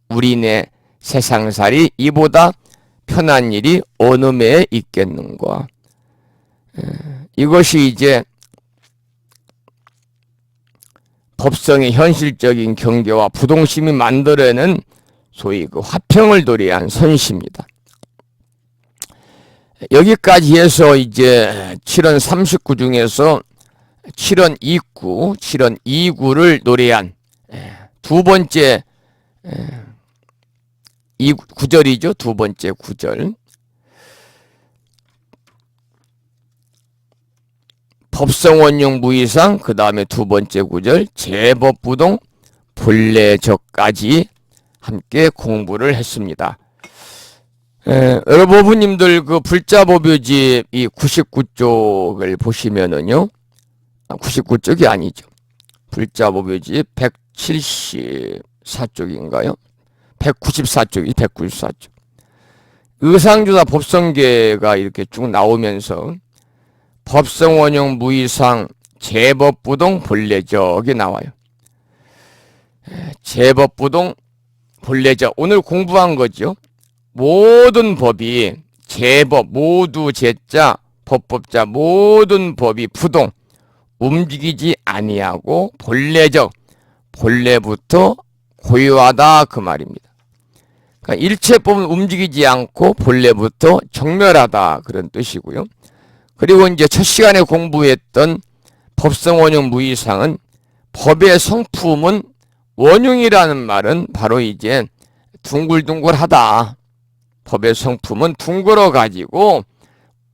우리네 세상살이 이보다 편한 일이 어느 매에 있겠는가. 이것이 이제 법성의 현실적인 경계와 부동심이 만들어내는 소위 그 화평을 도래한 선시입니다. 여기까지 해서 이제 7원 39 중에서 7원 2구, 7원 2구를 노래한 두 번째 이 구절이죠. 두 번째 구절. 법성원용 무이상, 그 다음에 두 번째 구절 제법부동 본래적까지 함께 공부를 했습니다. 여러분님들 그 불자법요집 이 99쪽을 보시면은요, 99쪽이 아니죠. 불자법요집 174쪽인가요? 194쪽이 194쪽. 의상주사 법성계가 이렇게 쭉 나오면서 법성원용 무이상 제법부동 본래적이 나와요. 제법부동 본래적, 오늘 공부한 거죠. 모든 법이 제법, 모두 제자, 법법자, 모든 법이 부동, 움직이지 아니하고 본래적, 본래부터 고유하다 그 말입니다. 그러니까 일체법은 움직이지 않고 본래부터 정멸하다 그런 뜻이고요. 그리고 이제 첫 시간에 공부했던 법성원용 무이상은 법의 성품은 원흉이라는 말은 바로 이제 둥글둥글하다. 법의 성품은 둥글어 가지고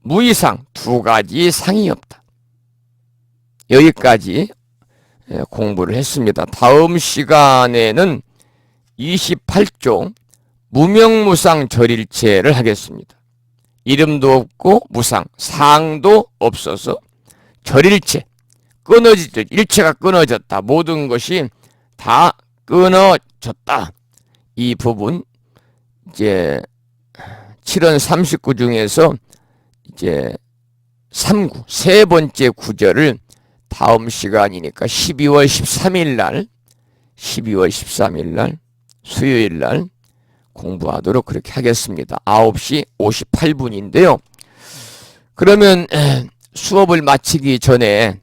무이상, 두 가지 상이 없다. 여기까지 공부를 했습니다. 다음 시간에는 28쪽 무명무상 절일체를 하겠습니다. 이름도 없고 무상, 상도 없어서 절일체, 끊어지죠. 일체가 끊어졌다. 모든 것이 다 끊어졌다. 이 부분 이제 7원 39 중에서 이제 3구, 세 번째 구절을 다음 시간이니까 12월 13일 날, 12월 13일 날 수요일 날 공부하도록 그렇게 하겠습니다. 9시 58분인데요. 그러면 수업을 마치기 전에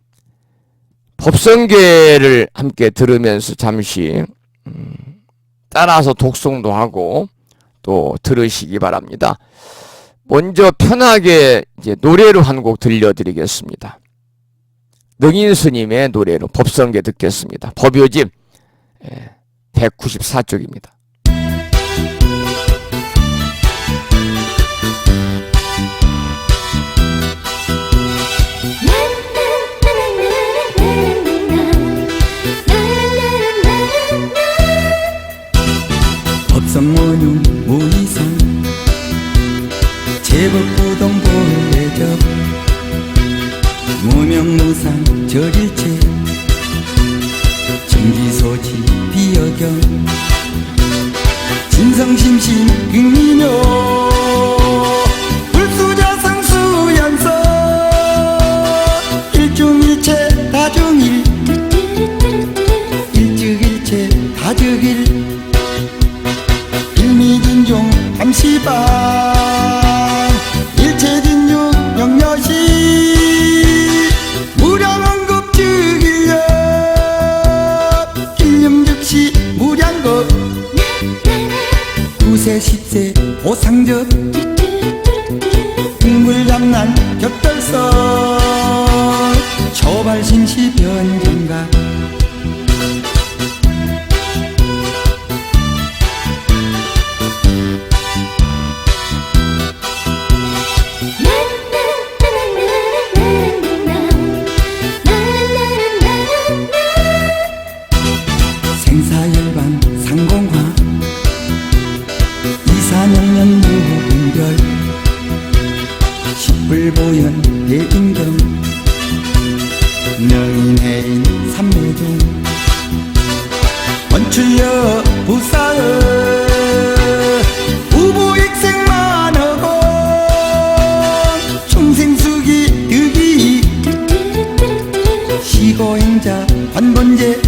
법성계를 함께 들으면서 잠시 따라서 독송도 하고 또 들으시기 바랍니다. 먼저 편하게 이제 노래로 한 곡 들려드리겠습니다. 능인 스님의 노래로 법성계 듣겠습니다. 법요집 194쪽입니다. 법성원용 무이상 제법부동 본래적 무명무상 절일체 정기소지 비여경 진성심신 극리묘 불수자상수연서 일중일체 다중일 일즉일체 다즉일 일미진종 함시방 일체진육 영여시 무량언급 즉일력 일념즉시 무량급 9세 10세 오상적 국물담난 격돌선 초반 도발신시 변경각 생사열반 상공화 이사명년 무분별 십불보현 대인경 명인해인 삼매종 원출여 부사의 우부익생만하고 충생수기 득이 시고행자 관본제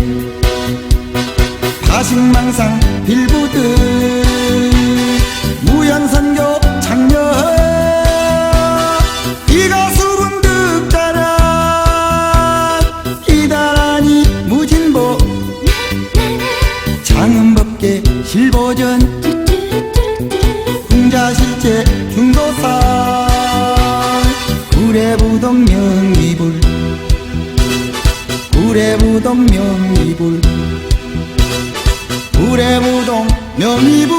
파식망상 빌부들 무연선교 장려 이가수분 득자란 이다라니 무진보 장음법계 실보전 궁자실제 중도상 구례부동 명이불 구례부동 명이불 구례부동 명이불.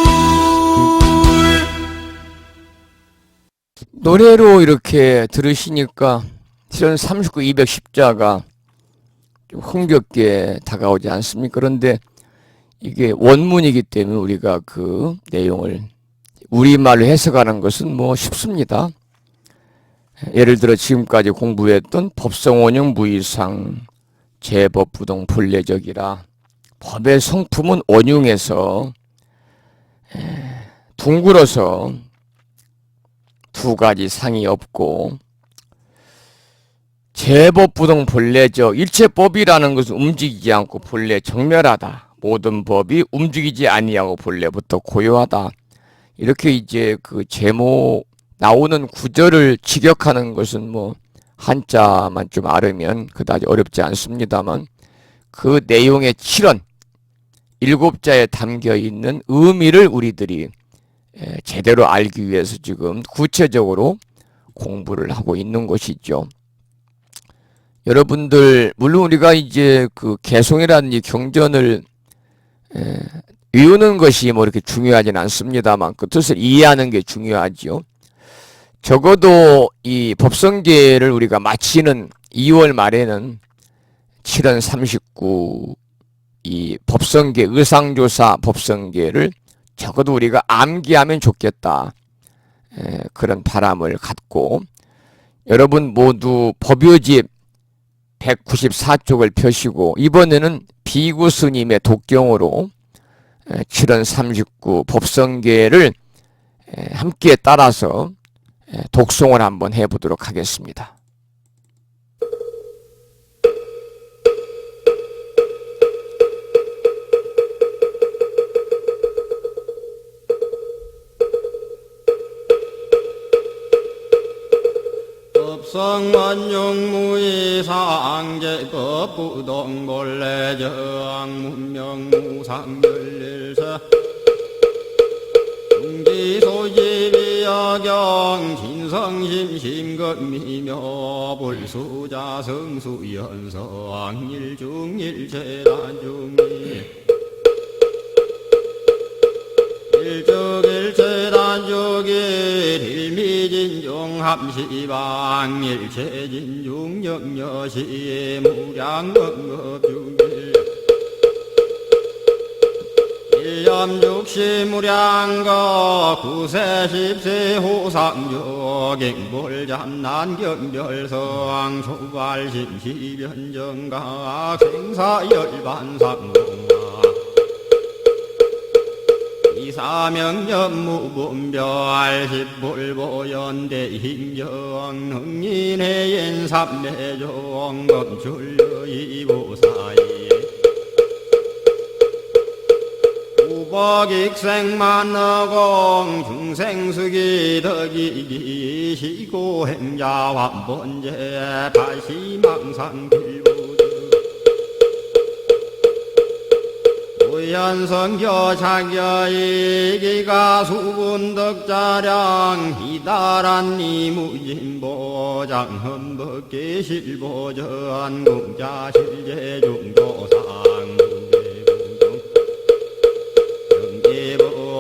노래로 이렇게 들으시니까 실은 39, 210자가 좀 흥겹게 다가오지 않습니까? 그런데 이게 원문이기 때문에 우리가 그 내용을 우리말로 해석하는 것은 뭐 쉽습니다. 예를 들어 지금까지 공부했던 법성원형 무이상 제법부동 본래적이라 법의 성품은 원흉해서 둥글어서 두 가지 상이 없고 제법부동 본래적 일체법이라는 것은 움직이지 않고 본래 정멸하다. 모든 법이 움직이지 아니하고 본래부터 고요하다. 이렇게 이제 그 제목 나오는 구절을 직역하는 것은 뭐 한자만 좀 알으면 그다지 어렵지 않습니다만 그 내용의 실언 일곱 자에 담겨 있는 의미를 우리들이 제대로 알기 위해서 지금 구체적으로 공부를 하고 있는 것이죠. 여러분들 물론 우리가 이제 그 개송이라든지 경전을 외우는 것이 뭐 이렇게 중요하진 않습니다만 그 뜻을 이해하는 게 중요하죠. 적어도 이 법성계를 우리가 마치는 2월 말에는 7월 39 이 법성계 의상조사 법성계를 적어도 우리가 암기하면 좋겠다. 그런 바람을 갖고 여러분 모두 법요집 194쪽을 펴시고 이번에는 비구 스님의 독경으로 7월 39 법성계를 함께 따라서 독송을 한번 해보도록 하겠습니다. 법성원용무이상제법 부동본래정 문명무상열일사 중지소지비여경 진성심심건미묘 불수자성수연성 일중일체단중이 일적일체단족이 일미진종합시방 일체진중영여시 무량건급중일 일염죽시무량거 구세십세 호상조갱볼잠난경별성 초발심시변정각 생사열반상공화 이사명연무분별 십불보연대힘정 흥인해인삼매종 검출이보사이 우복익생만너공 중생수기 덕이기 시고행자환본제 발시망상필부 부연성교 자겨이기가 수분덕자량 이달한 이무진보장 흠벅계실보전 공자실제중도상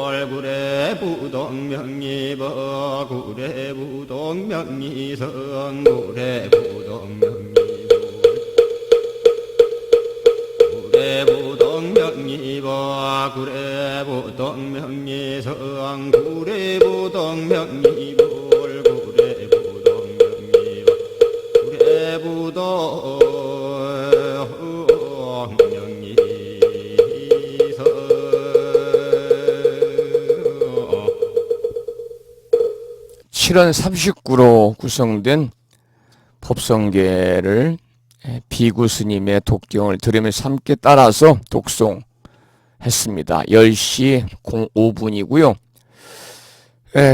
얼굴에 부동명리버 구례 부동명리성 구례 부동명리버 구례 부동명리버 구례 부동명리성 구례 부동명리버 구례 부동명리버 구례 부동 7원 39로 구성된 법성계를 비구 스님의 독경을 들으면서 함께 따라서 독송했습니다. 10시 05분이고요.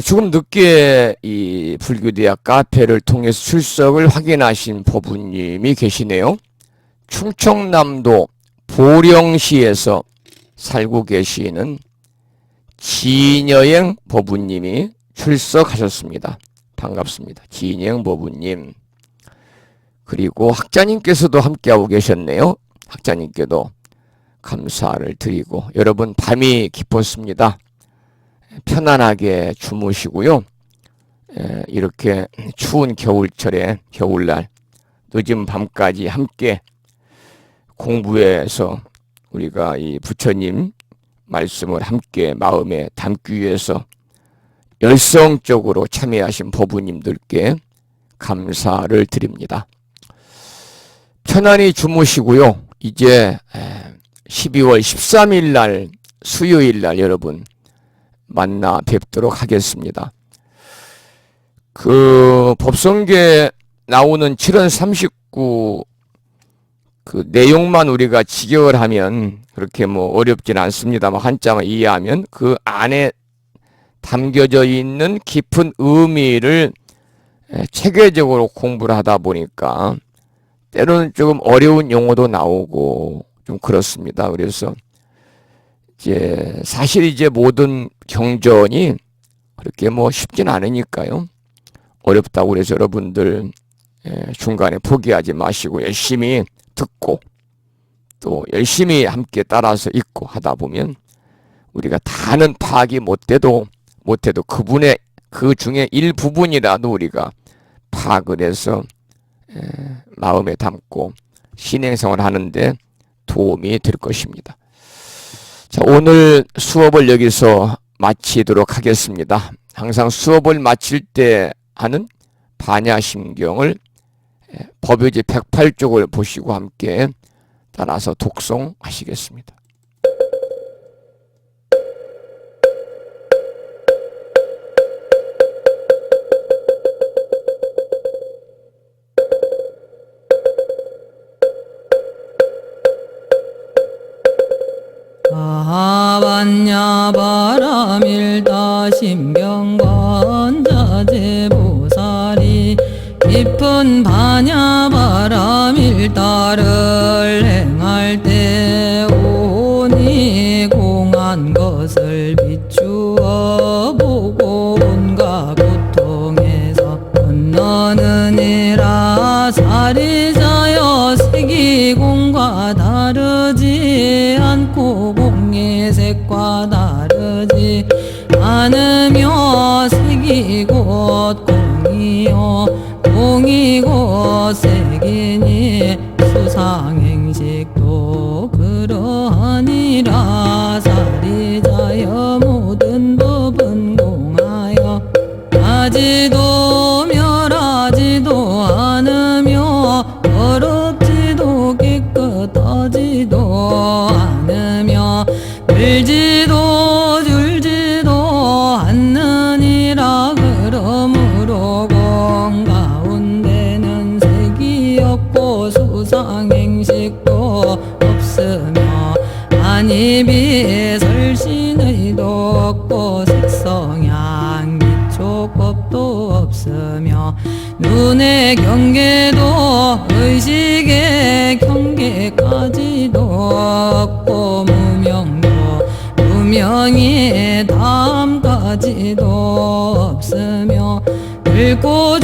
조금 늦게 이 불교대학 카페를 통해서 출석을 확인하신 법우님이 계시네요. 충청남도 보령시에서 살고 계시는 진여행 법우님이 출석하셨습니다. 반갑습니다. 진여행 법우님. 그리고 학자님께서도 함께하고 계셨네요. 학자님께도 감사를 드리고 여러분 밤이 깊었습니다. 편안하게 주무시고요. 이렇게 추운 겨울철에 겨울날 늦은 밤까지 함께 공부해서 우리가 이 부처님 말씀을 함께 마음에 담기 위해서 열성적으로 참여하신 법우님들께 감사를 드립니다. 편안히 주무시고요. 이제 12월 13일 날 수요일 날 여러분 만나 뵙도록 하겠습니다. 그 법성계 나오는 7원 39 그 내용만 우리가 직역을 하면 그렇게 뭐 어렵진 않습니다만 한자만 이해하면 그 안에 담겨져 있는 깊은 의미를 체계적으로 공부를 하다 보니까 때로는 조금 어려운 용어도 나오고 좀 그렇습니다. 그래서 이제 사실 이제 모든 경전이 그렇게 뭐 쉽진 않으니까요. 어렵다고 그래서 여러분들 중간에 포기하지 마시고 열심히 듣고 또 열심히 함께 따라서 읽고 하다 보면 우리가 다는 파악이 못해도 그분의 그 중에 일부분이라도 우리가 파악을 해서 마음에 담고 신행생활을 하는데 도움이 될 것입니다. 자, 오늘 수업을 여기서 마치도록 하겠습니다. 항상 수업을 마칠 때 하는 반야심경을 법요지 108쪽을 보시고 함께 따라서 독송하시겠습니다. 아반야 바람일다 심경관자재보살이 깊은 반야 바람일다를 행할 때 오니 공한 것을 비추어 보고 온갖 고통에서 건너느니라. 사리자여 색이공과 다르지 않고 공의 색과 다르지 않으며 색이 곧 공이요 공이 곧 색이니 수상행식도 그러하니라. 사리자여 모든 법은 공하여 하지도 멸하지도 않으며 더럽지도 깨끗하지도 않으며 들지도 줄지도 않느니라. 그러므로 공 가운데는 색이 없고 수상행식도 없으며 안입이 설신의도 없고 색성향 기초법도 없으며 눈의 경계도 의식의 경계까지도 없고 무명 영이 다음까지도 없으며 늙고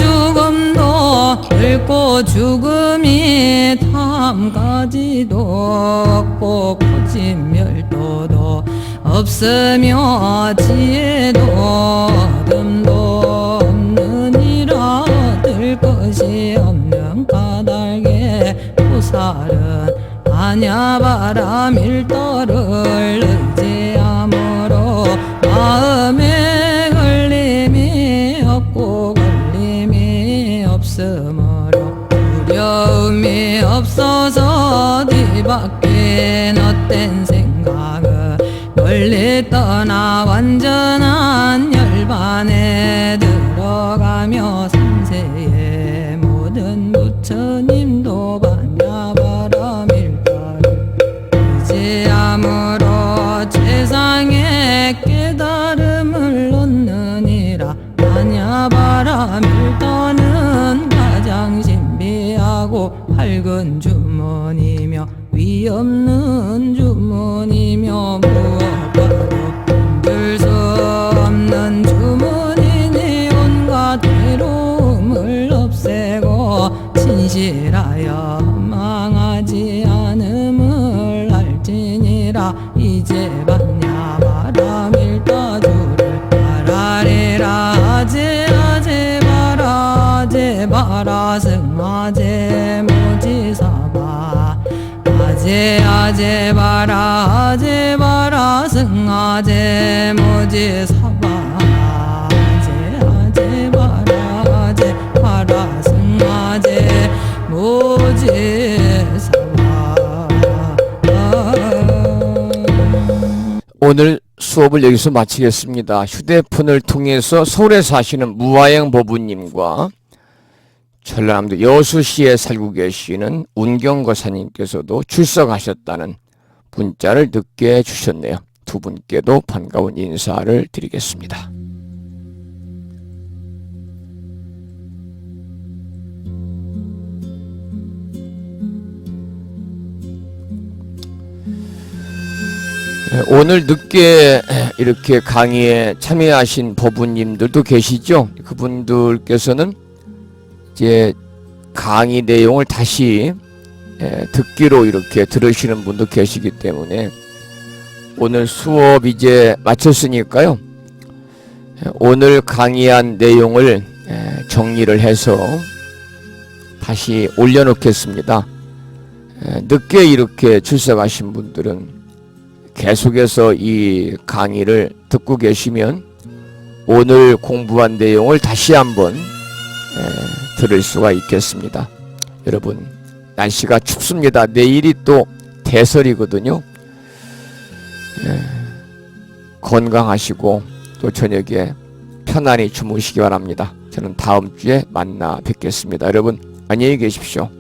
죽음이 다음까지도 없고 고집 멸도도 없으며 지혜도 어둠도 없느니라. 얻을 것이 없는 까닭에 보살은 아냐바람 일도를 의지함으로 마음에 걸림이 없고 걸림이 없으므로 두려움이 없어서 뒤바뀐 헛된 생각을 멀리 떠나 완전한 열반에 들어가며 삼세의 모든 부처님도 반야바람 일도를 의지함으로 최상의 깨달음을 얻느니라. 반야바람 일도는 가장 신비하고 밝은 주문이며 위 없는 주문이며 무엇과도 흔들 수 없는 주문이니 온갖 괴로움을 없애고 진실하여 망하지 않음을 알지니라. 이제 반야바람 일도주를 바라리라. 아제 바라 승아제 모지사바 아제 바라 승아제 모지사바 아제 바라 승아제 모지사바. 오늘 수업을 여기서 마치겠습니다. 휴대폰을 통해서 서울에 사시는 무화영 보부님과 전라남도 여수시에 살고 계시는 운경거사님께서도 출석하셨다는 문자를 늦게 주셨네요. 두 분께도 반가운 인사를 드리겠습니다. 오늘 늦게 이렇게 강의에 참여하신 보부님들도 계시죠? 그분들께서는 이제 강의 내용을 다시 듣기로 이렇게 들으시는 분도 계시기 때문에 오늘 수업 이제 마쳤으니까요. 오늘 강의한 내용을 정리를 해서 다시 올려놓겠습니다. 늦게 이렇게 출석하신 분들은 계속해서 이 강의를 듣고 계시면 오늘 공부한 내용을 다시 한번 들을 수가 있겠습니다. 여러분, 날씨가 춥습니다. 내일이 또 대설이거든요. 건강하시고 또 저녁에 편안히 주무시기 바랍니다. 저는 다음 주에 만나 뵙겠습니다. 여러분, 안녕히 계십시오.